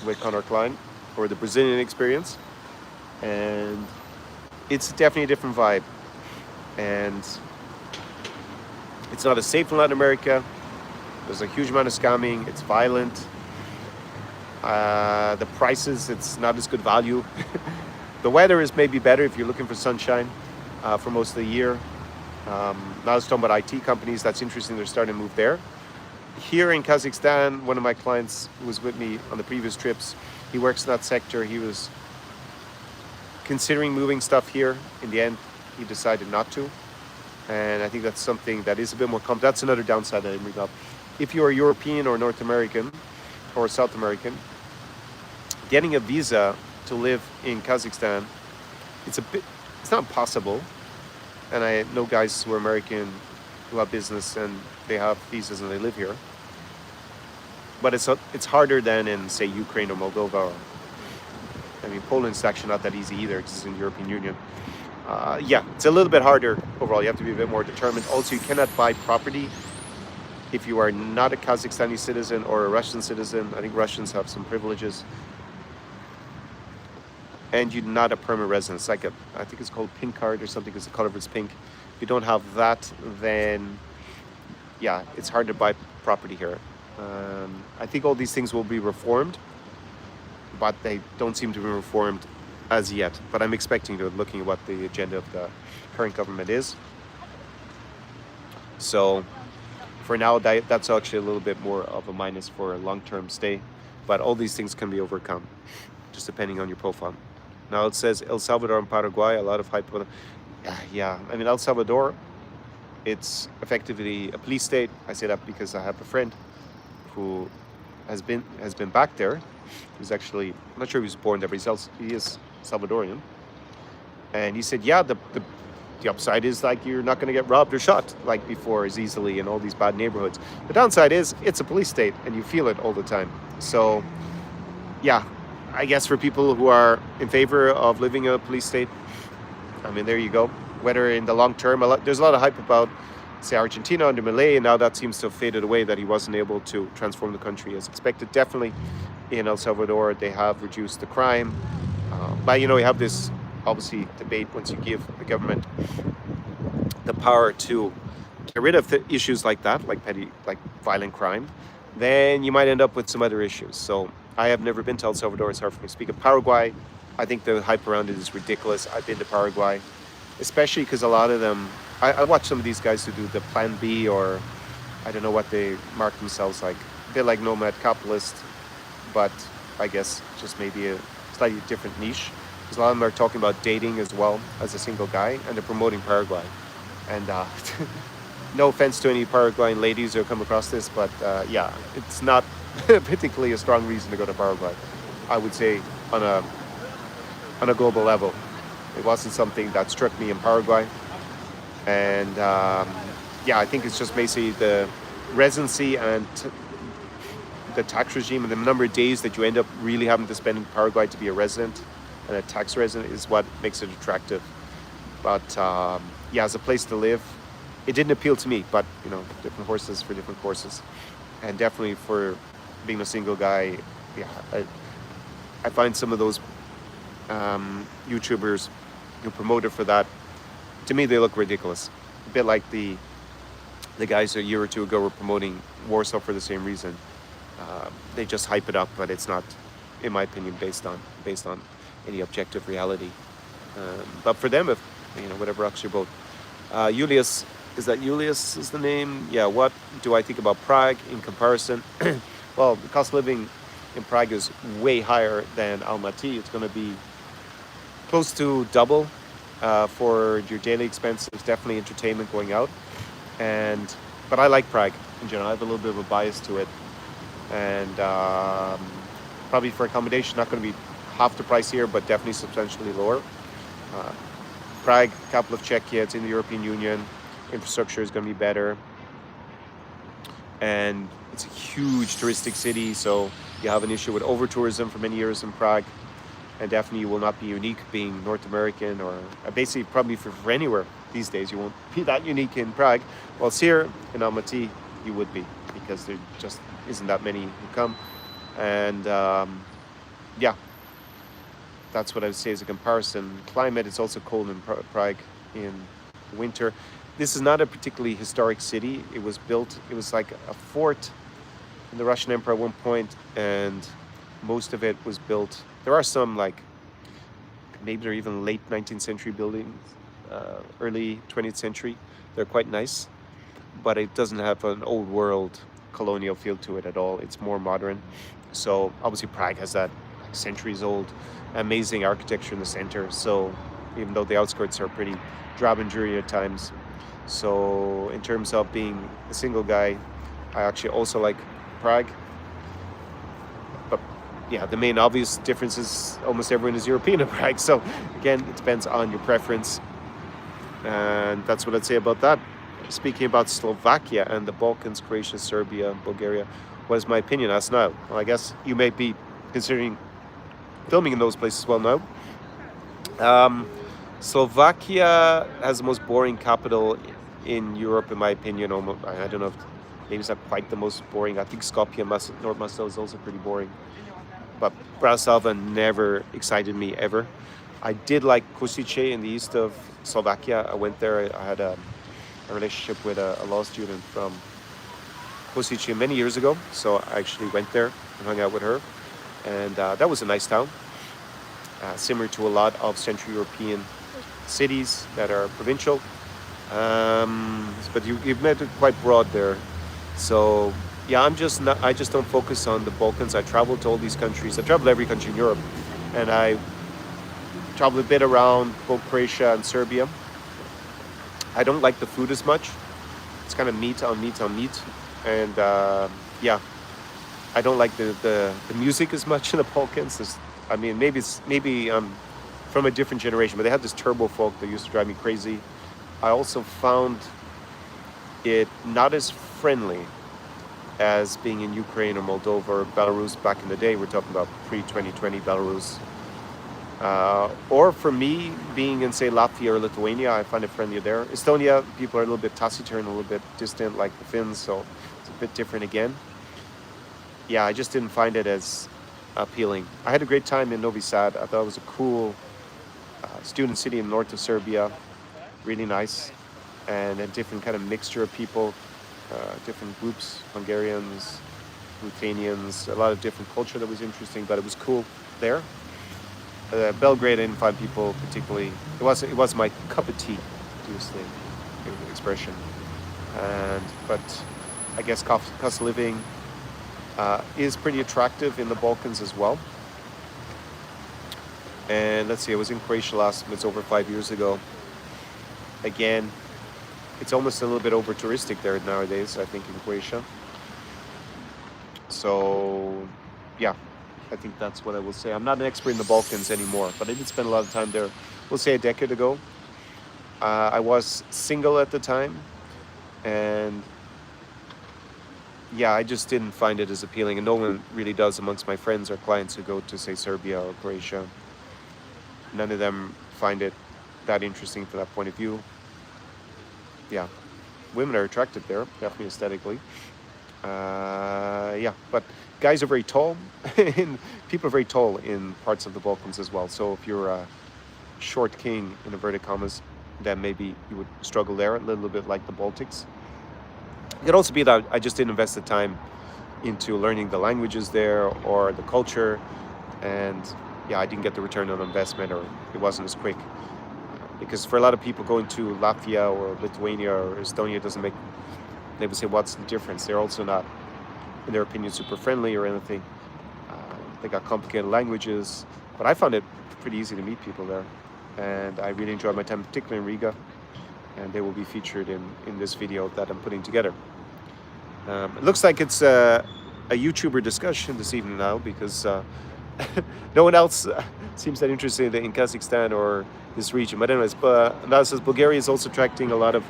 with Conor Klein, or the Brazilian experience. And it's definitely a different vibe. And it's not as safe in Latin America. There's a huge amount of scamming. It's violent. The prices, it's not as good value. The weather is maybe better if you're looking for sunshine for most of the year. Now I was talking about IT companies. That's interesting. They're starting to move there. Here in Kazakhstan, one of my clients who was with me on the previous trips, he works in that sector. He was considering moving stuff here. In the end, he decided not to. And I think that's something that is a bit more that's another downside that I bring up. If you're European or North American or South American, getting a visa to live in Kazakhstan, it's not possible. And I know guys who are American who have business and they have visas and they live here. But it's harder than in, say, Ukraine or Moldova. I mean, Poland's actually not that easy either, because it's in the European Union. It's a little bit harder overall. You have to be a bit more determined. Also, you cannot buy property if you are not a Kazakhstani citizen or a Russian citizen. I think Russians have some privileges. And you're not a permanent resident. It's like I think it's called pink card or something, because the color of it's pink. If you don't have that, then it's hard to buy property here. I think all these things will be reformed, but they don't seem to be reformed as yet. But I'm expecting to, looking at what the agenda of the current government is. So for now, that's actually a little bit more of a minus for a long-term stay. But all these things can be overcome, just depending on your profile. Now it says El Salvador and Paraguay, a lot of hype. I mean, El Salvador, it's effectively a police state. I say that because I have a friend who has been back there. He's actually, I'm not sure he was born there, but he is Salvadorian. And he said, the upside is like you're not going to get robbed or shot like before as easily in all these bad neighborhoods. The downside is it's a police state and you feel it all the time. So I guess for people who are in favor of living in a police state, I mean, there you go. Whether in the long term, there's a lot of hype about, say, Argentina under Milei, and now that seems to have faded away, that he wasn't able to transform the country as expected. Definitely in El Salvador, they have reduced the crime. But, you have this, obviously, debate once you give the government the power to get rid of issues like that, like violent crime, then you might end up with some other issues. So I have never been to El Salvador. It's hard for me to speak of. Paraguay, I think the hype around it is ridiculous. I've been to Paraguay, especially because a lot of them, I watch some of these guys who do the Plan B, or I don't know what they mark themselves like. They're like nomad capitalist, but I guess just maybe a slightly different niche. Because a lot of them are talking about dating as well as a single guy, and they're promoting Paraguay. And no offense to any Paraguayan ladies who come across this, but it's not particularly a strong reason to go to Paraguay. I would say on a global level, it wasn't something that struck me in Paraguay. And I think it's just basically the residency and the tax regime and the number of days that you end up really having to spend in Paraguay to be a resident and a tax resident is what makes it attractive. But yeah, as a place to live, it didn't appeal to me. But you know, different horses for different courses, and definitely for being a single guy, yeah, I find some of those YouTubers who promote it for that, to me they look ridiculous. A bit like the guys a year or two ago were promoting Warsaw for the same reason. They just hype it up, but it's not, in my opinion, based on any objective reality. But for them, if you know, whatever rocks your boat. Julius, is that Julius is the name? Yeah. What do I think about Prague in comparison? Well, the cost of living in Prague is way higher than Almaty. It's going to be close to double for your daily expenses. Definitely entertainment going out, but I like Prague in general. I have a little bit of a bias to it, and probably for accommodation, not going to be half the price here, but definitely substantially lower. Prague, capital of Czechia, it's in the European Union. Infrastructure is going to be better, and it's a huge touristic city, so you have an issue with over-tourism for many years in Prague, and definitely you will not be unique being North American, or basically probably for anywhere these days. You won't be that unique in Prague. Whilst here in Almaty, you would be, because there just isn't that many who come. And yeah, that's what I would say as a comparison. Climate, it's also cold in Prague in winter. This is not a particularly historic city. It was like a fort in the Russian Empire at one point, and most of it was built. There are some, like, maybe they're even late 19th century buildings, early 20th century. They're quite nice, but it doesn't have an old world colonial feel to it at all. It's more modern. So obviously Prague has that centuries old amazing architecture in the center, so even though the outskirts are pretty drab and dreary at times. So in terms of being a single guy, I actually also like Prague. But yeah, the main obvious difference is almost everyone is European in Prague. So again, it depends on your preference. And that's what I'd say about that. Speaking about Slovakia and the Balkans, Croatia, Serbia, Bulgaria, what is my opinion as now? Well, I guess you may be considering filming in those places well now. Slovakia has the most boring capital in Europe, in my opinion. Almost, I don't know if maybe it's not quite the most boring. I think Skopje, North Macedon, is also pretty boring. But Bratislava never excited me ever. I did like Košice in the east of Slovakia. I went there. I had a relationship with a law student from Košice many years ago, so I actually went there and hung out with her, and that was a nice town, similar to a lot of Central European cities that are provincial, but you've made it quite broad there. So yeah, I just don't focus on the Balkans. I travel to all these countries. I travel every country in Europe, and I travel a bit around both Croatia and Serbia. I don't like the food as much. It's kind of meat on meat on meat, and yeah, I don't like the music as much in the Balkans. I mean, maybe from a different generation, but they had this turbo folk that used to drive me crazy. I also found it not as friendly as being in Ukraine or Moldova or Belarus back in the day. We're talking about pre-2020 Belarus. Or for me, being in, say, Latvia or Lithuania, I find it friendlier there. Estonia, people are a little bit taciturn, a little bit distant, like the Finns, so it's a bit different again. Yeah, I just didn't find it as appealing. I had a great time in Novi Sad. I thought it was a cool student city in the north of Serbia, really nice, and a different kind of mixture of people, different groups, Hungarians, Lithuanians, a lot of different culture that was interesting, but it was cool there. Belgrade, I didn't find people particularly. It was my cup of tea, to use the expression. But I guess cost of living is pretty attractive in the Balkans as well. And let's see, I was in Croatia last. It's over 5 years ago. Again, it's almost a little bit over touristic there nowadays, I think, in Croatia. So yeah, I think that's what I will say. I'm not an expert in the Balkans anymore, but I did spend a lot of time there. We'll say a decade ago. I was single at the time, and yeah, I just didn't find it as appealing, and no one really does amongst my friends or clients who go to, say, Serbia or Croatia. None of them find it that interesting from that point of view. Yeah, women are attractive there, definitely aesthetically. Yeah, but guys are very tall, and people are very tall in parts of the Balkans as well. So if you're a short king in inverted commas, then maybe you would struggle there a little bit like the Baltics. It could also be that I just didn't invest the time into learning the languages there or the culture, and yeah, I didn't get the return on investment, or it wasn't as quick. Because for a lot of people, going to Latvia or Lithuania or Estonia doesn't make. They would say, "What's the difference?" They're also not, in their opinion, super friendly or anything. They got complicated languages, but I found it pretty easy to meet people there, and I really enjoyed my time, particularly in Riga. And they will be featured in this video that I'm putting together. It looks like it's a YouTuber discussion this evening now, because no one else seems that interested in Kazakhstan or this region. But anyways, now it says Bulgaria is also attracting a lot of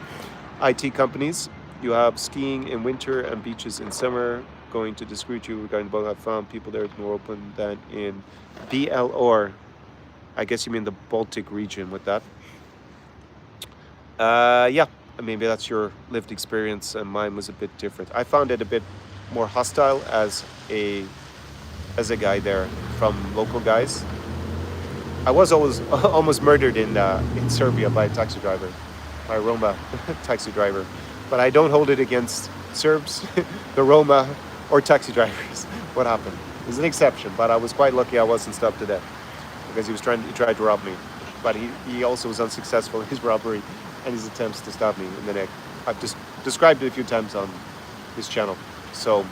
IT companies. You have skiing in winter and beaches in summer. Going to disagree with you regarding both. I found people there more open than in BLR. I guess you mean the Baltic region with that. Yeah, maybe that's your lived experience, and mine was a bit different. I found it a bit more hostile as a guy there from local guys. I was always almost murdered in Serbia by a taxi driver, by a Roma taxi driver. But I don't hold it against Serbs, the Roma, or taxi drivers. What happened? There's an exception, but I was quite lucky I wasn't stopped to death, because he tried to rob me. But he also was unsuccessful in his robbery and his attempts to stab me in the neck. I've just described it a few times on this channel. So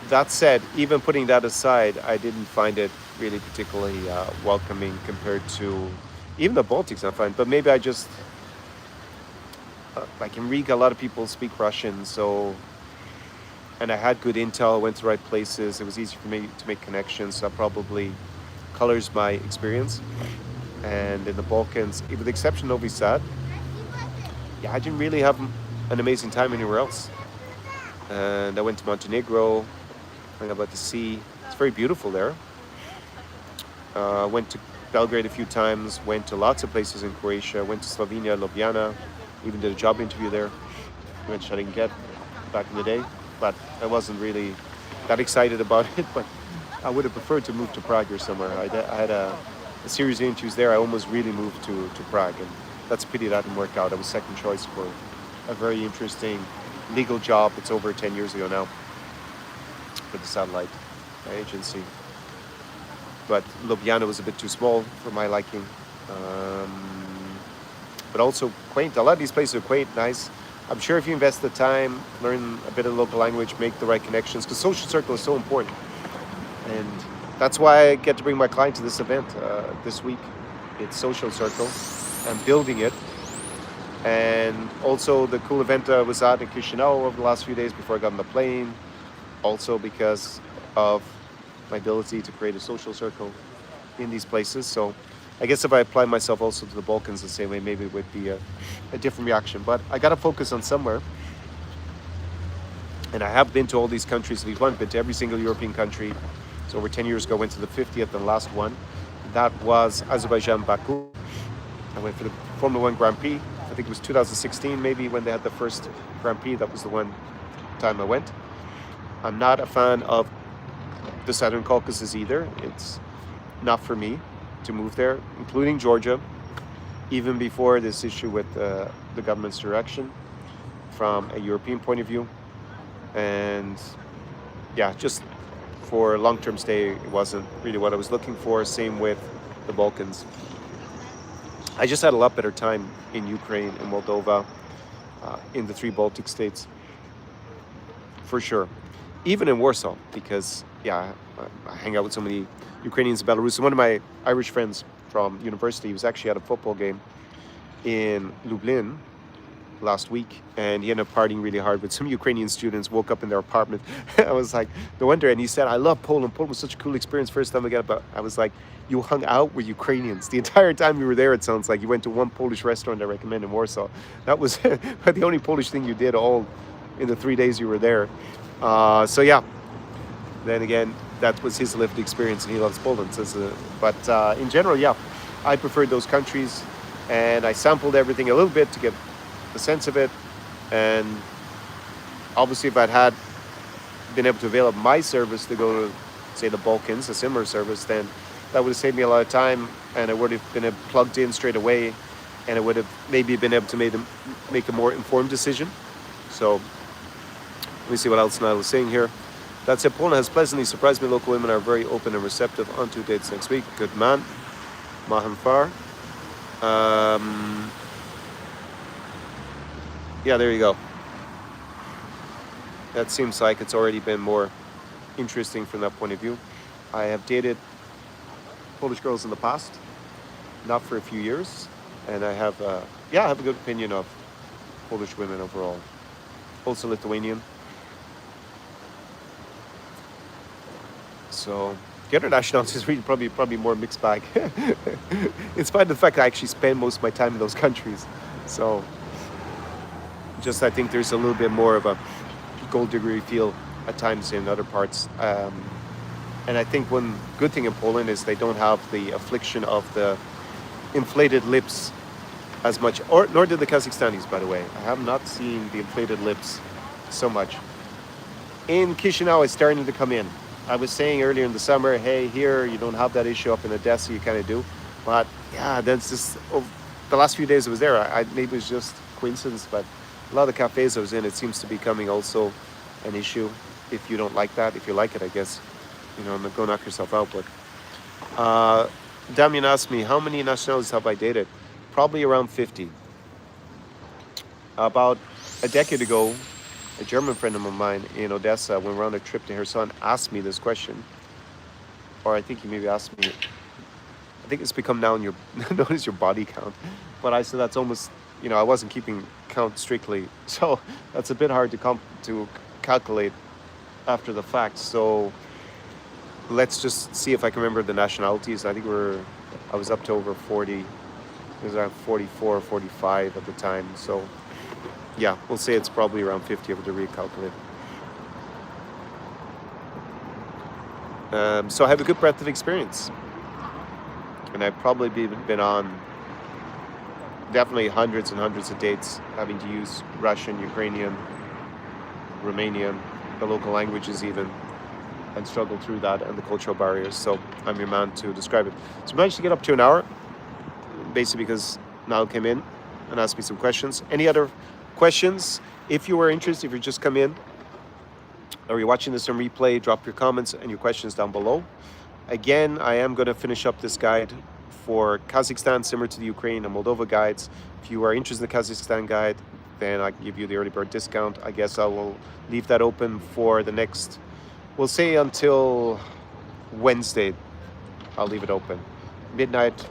that said, even putting that aside, I didn't find it really particularly welcoming compared to even the Baltics. I find, but maybe I just like in Riga, a lot of people speak Russian, so, and I had good intel. I went to the right places. It was easy for me to make connections. So that probably colors my experience. And in the Balkans, with the exception of Novi Sad, yeah, I didn't really have an amazing time anywhere else. And I went to Montenegro, hung out by the sea. It's very beautiful there. Went to Belgrade a few times, went to lots of places in Croatia, went to Slovenia, Ljubljana, even did a job interview there, which I didn't get back in the day, but I wasn't really that excited about it. But I would have preferred to move to Prague or somewhere. I had a series of interviews there. I almost really moved to Prague, and that's a pity that didn't work out. I was second choice for a very interesting legal job. It's over 10 years ago now, for the satellite agency. But Ljubljana was a bit too small for my liking. But also quaint. A lot of these places are quaint, nice. I'm sure if you invest the time, learn a bit of the local language, make the right connections, because social circle is so important. And that's why I get to bring my client to this event this week. It's Social Circle. I'm building it. And also the cool event I was at in Chisinau over the last few days before I got on the plane. Also because of my ability to create a social circle in these places. So I guess if I apply myself also to the Balkans the same way, maybe it would be a different reaction. But I got to focus on somewhere. And I have been to all these countries, at least one, been to every single European country. So over 10 years ago, I went to the 50th and last one. That was Azerbaijan, Baku. I went for the Formula One Grand Prix. I think it was 2016 maybe when they had the first Grand Prix. That was the one time I went. I'm not a fan of the Southern Caucasus either. It's not for me to move there, including Georgia, even before this issue with the government's direction from a European point of view. And yeah, just for a long-term stay, it wasn't really what I was looking for. Same with the Balkans. I just had a lot better time in Ukraine and Moldova, in the 3 Baltic states, for sure. Even in Warsaw, because yeah, I hang out with so many Ukrainians in Belarus. And one of my Irish friends from university was actually at a football game in Lublin last week, and he ended up partying really hard with some Ukrainian students, woke up in their apartment. I was like, no wonder. And he said, I love Poland. Poland was such a cool experience first time I got it. But I was like, you hung out with Ukrainians the entire time you were there. It sounds like you went to one Polish restaurant I recommend in Warsaw. That was the only Polish thing you did all in the 3 days you were there. So yeah, then again, that was his lived experience, and he loves Poland. But in general, yeah, I preferred those countries, and I sampled everything a little bit to get the sense of it. And obviously, if I'd had been able to avail of my service to go to, say, the Balkans, a similar service, then that would have saved me a lot of time, and I would have been plugged in straight away, and I would have maybe been able to make a more informed decision. So let me see what else Niall is saying here. That said, Poland has pleasantly surprised me. Local women are very open and receptive. On 2 dates next week. Good man. Mahanfar. Yeah, there you go. That seems like it's already been more interesting from that point of view. I have dated Polish girls in the past, not for a few years, and I have, I have a good opinion of Polish women overall. Also Lithuanian. So the other nationalities is really probably more mixed bag. In spite of the fact I actually spend most of my time in those countries. So just I think there's a little bit more of a gold digger feel at times in other parts. And I think one good thing in Poland is they don't have the affliction of the inflated lips as much, nor did the Kazakhstanis, by the way. I have not seen the inflated lips so much. In Chisinau, it's starting to come in. I was saying earlier in the summer, hey, here you don't have that issue. Up in Odessa, you kind of do. But yeah, that's just the last few days I was there. Maybe it was just coincidence, but a lot of the cafes I was in, it seems to be becoming also an issue. If you don't like that, if you like it, I guess, go knock yourself out. But Damien asked me, how many nationalities have I dated? Probably around 50. About a decade ago, a German friend of mine in Odessa, when we were on a trip to Kherson, asked me this question. Or I think he maybe asked me, I think it's become now known as your body count. But I said that's almost, I wasn't keeping count strictly. So that's a bit hard to calculate after the fact. So let's just see if I can remember the nationalities. I think I was up to over 40. It was around 44 or 45 at the time. So yeah, we'll say it's probably around 50 able to recalculate. So I have a good breadth of experience. And I've probably been on definitely hundreds and hundreds of dates, having to use Russian, Ukrainian, Romanian, the local languages even, and struggle through that and the cultural barriers. So I'm your man to describe it. So I managed to get up to an hour, basically because Niall came in and asked me some questions. Any other questions? If you were interested, if you just come in or you're watching this on replay, drop your comments and your questions down below. Again, I am going to finish up this guide for Kazakhstan, similar to the Ukraine and Moldova guides. If you are interested in the Kazakhstan guide, then I can give you the early bird discount. I guess I will leave that open for the next, we'll say until Wednesday. I'll leave it open. Midnight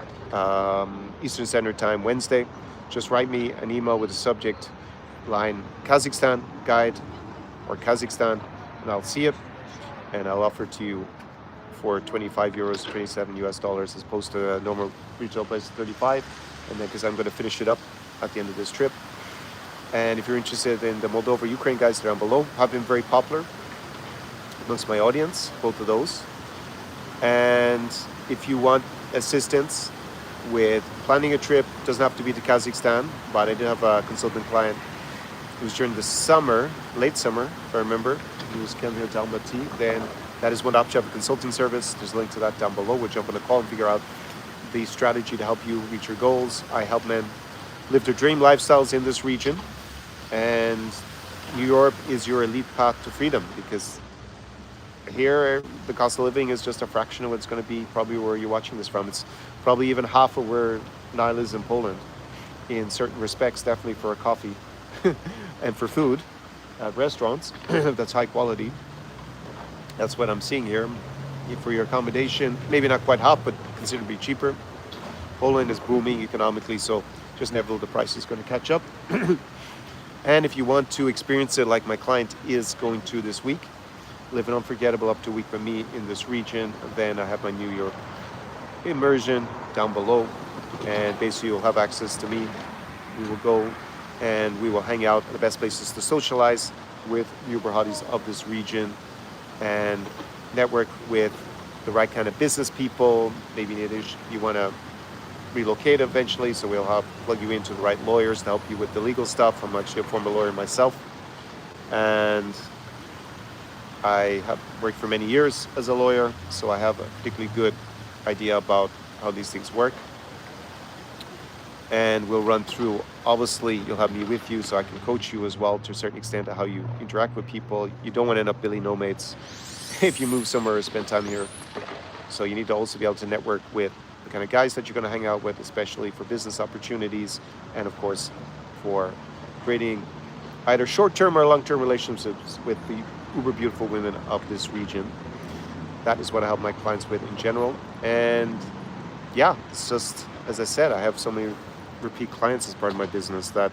Eastern Standard Time, Wednesday. Just write me an email with the subject line Kazakhstan guide or Kazakhstan, and I'll see it, and I'll offer to you for 25 euros, 27 US dollars, as opposed to a normal retail price of 35. And then, because I'm going to finish it up at the end of this trip. And if you're interested in the Moldova, Ukraine guides down below, have been very popular amongst my audience, both of those. And if you want assistance with planning a trip, doesn't have to be to Kazakhstan, but I did have a consultant client. It was during the summer, late summer, if I remember. He was coming here to Almaty. Then that is one option. I have a consulting service. There's a link to that down below. We'll jump on a call and figure out the strategy to help you reach your goals. I help men live their dream lifestyles in this region. And Europe is your elite path to freedom, because here the cost of living is just a fraction of what it's going to be probably where you're watching this from. It's probably even half of where Niall is in Poland in certain respects, definitely for a coffee and for food at restaurants that's high quality. That's what I'm seeing here. For your accommodation, maybe not quite half, but considerably cheaper. Poland is booming economically, so just never know the price is going to catch up. And if you want to experience it like my client is going to this week, live an unforgettable up to a week with me in this region, then I have my New York immersion down below, and basically you'll have access to me. We will go and we will hang out at the best places to socialize with Uber hotties of this region and network with the right kind of business people. Maybe you want to relocate eventually, so we'll plug you into the right lawyers to help you with the legal stuff. I'm actually a former lawyer myself, and I have worked for many years as a lawyer, so I have a particularly good idea about how these things work. And we'll run through, obviously, you'll have me with you so I can coach you as well to a certain extent of how you interact with people. You don't want to end up Billy No Mates if you move somewhere or spend time here. So you need to also be able to network with the kind of guys that you're going to hang out with, especially for business opportunities, and of course for creating either short-term or long-term relationships with the uber beautiful women of this region. That is what I help my clients with in general. And yeah, it's just, as I said, I have so many repeat clients as part of my business that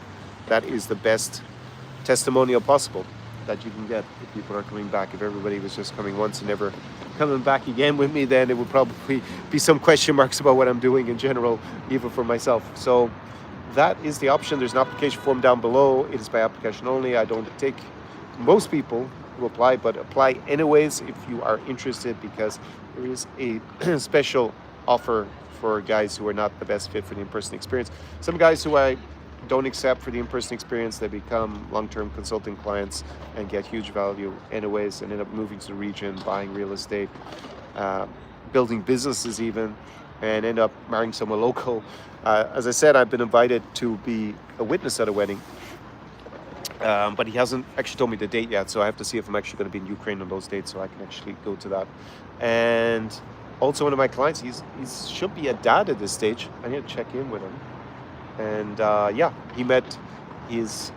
is the best testimonial possible that you can get if people are coming back. If everybody was just coming once and never coming back again with me, then it would probably be some question marks about what I'm doing in general, even for myself. So that is the option. There's an application form down below. It is by application only. I don't take most people who apply, but apply anyways if you are interested, because there is a special offer for guys who are not the best fit for the in-person experience. Some guys who I don't accept for the in-person experience, they become long-term consulting clients and get huge value anyways, and end up moving to the region, buying real estate, building businesses even, and end up marrying someone local. As I said, I've been invited to be a witness at a wedding, but he hasn't actually told me the date yet, so I have to see if I'm actually going to be in Ukraine on those dates so I can actually go to that. And also one of my clients, he should be a dad at this stage. I need to check in with him. And yeah, he met his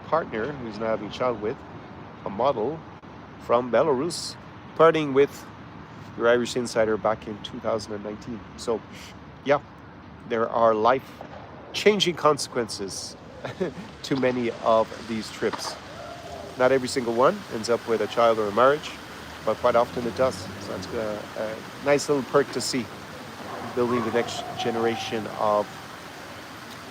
partner, who's now having a child with, a model from Belarus, partying with your Irish Insider back in 2019. So yeah, there are life-changing consequences to many of these trips. Not every single one ends up with a child or a marriage, but quite often it does. So it's a nice little perk to see, building the next generation of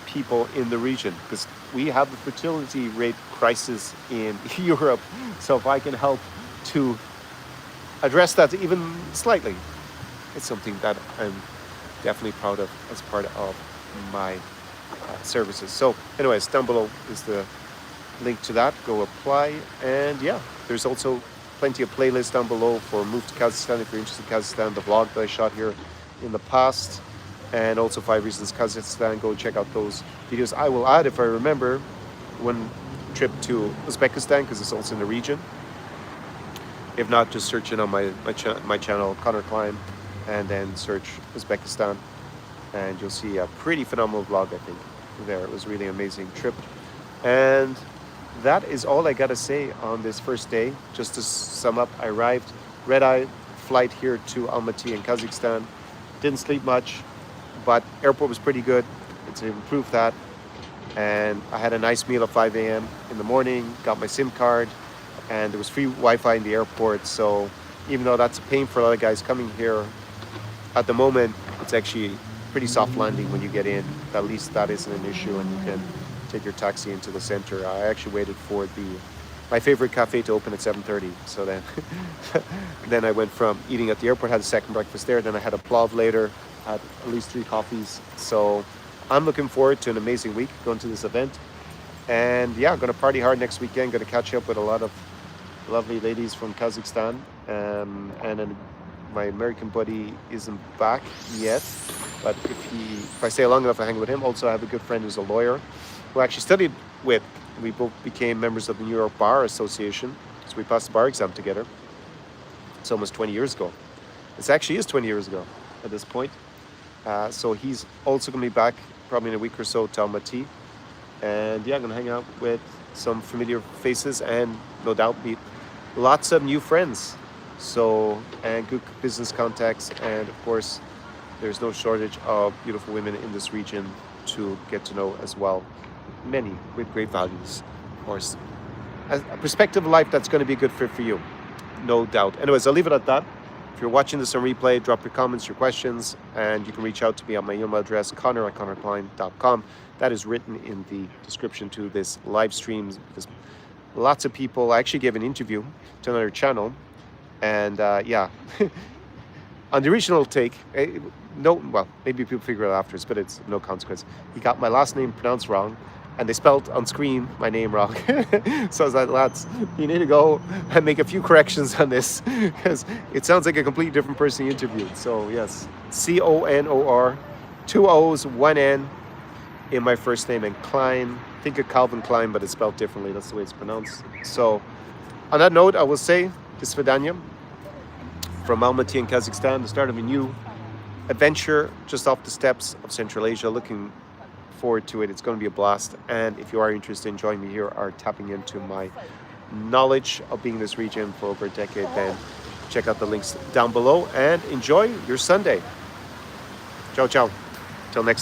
people in the region, because we have a fertility rate crisis in Europe. So if I can help to address that even slightly, it's something that I'm definitely proud of as part of my services. So anyways, down below is the link to that. Go apply. And yeah, there's also plenty of playlists down below for Move to Kazakhstan if you're interested in Kazakhstan, the vlog that I shot here in the past, and also 5 Reasons Kazakhstan. Go check out those videos. I will add, if I remember, one trip to Uzbekistan, because it's also in the region. If not, just search in on my channel, Conor Climb, and then search Uzbekistan, and you'll see a pretty phenomenal vlog, I think, there. It was a really amazing trip. And that is all I gotta say on this first day. Just to sum up, I arrived red-eye flight here to Almaty in Kazakhstan. Didn't sleep much, but airport was pretty good. It's improved that. And I had a nice meal at 5 a.m. in the morning, got my SIM card, and there was free Wi-Fi in the airport. So even though that's a pain for a lot of guys coming here, at the moment, it's actually pretty soft landing when you get in. At least that isn't an issue, and you can take your taxi into the center. I actually waited for my favorite cafe to open at 7:30. So then I went from eating at the airport, had a second breakfast there, then I had a plov later, had at least 3 coffees. So I'm looking forward to an amazing week going to this event. And yeah, I'm going to party hard next weekend. Going to catch up with a lot of lovely ladies from Kazakhstan. And then my American buddy isn't back yet, but if I stay long enough, I hang with him. Also, I have a good friend who's a lawyer who I actually studied with. We both became members of the New York Bar Association, so we passed the bar exam together. It's almost 20 years ago. It actually is 20 years ago at this point. So he's also going to be back probably in a week or so to Almaty. And yeah, I'm going to hang out with some familiar faces and no doubt meet lots of new friends. So, and good business contacts. And of course, there's no shortage of beautiful women in this region to get to know as well. Many with great values, of course. A perspective of life that's going to be a good fit for you, no doubt. Anyways, I'll leave it at that. If you're watching this on replay, drop your comments, your questions, and you can reach out to me on my email address, conor@conorklein.com. That is written in the description to this live stream, because lots of people, I actually gave an interview to another channel, and yeah, on the original take, no, well, maybe people figure it out afterwards, but it's no consequence. He got my last name pronounced wrong, and they spelled on screen my name wrong. So I was like, lads, you need to go and make a few corrections on this, because it sounds like a completely different person you interviewed. So yes, Conor, 2 O's, 1 N in my first name, and Klein. Think of Calvin Klein, but it's spelled differently. That's the way it's pronounced. So on that note, I will say, do svidaniya from Almaty in Kazakhstan, the start of a new adventure just off the steppes of Central Asia. Looking forward to it. It's going to be a blast. And if you are interested in joining me here or tapping into my knowledge of being in this region for over a decade, then check out the links down below and enjoy your Sunday. Ciao, ciao. Till next time.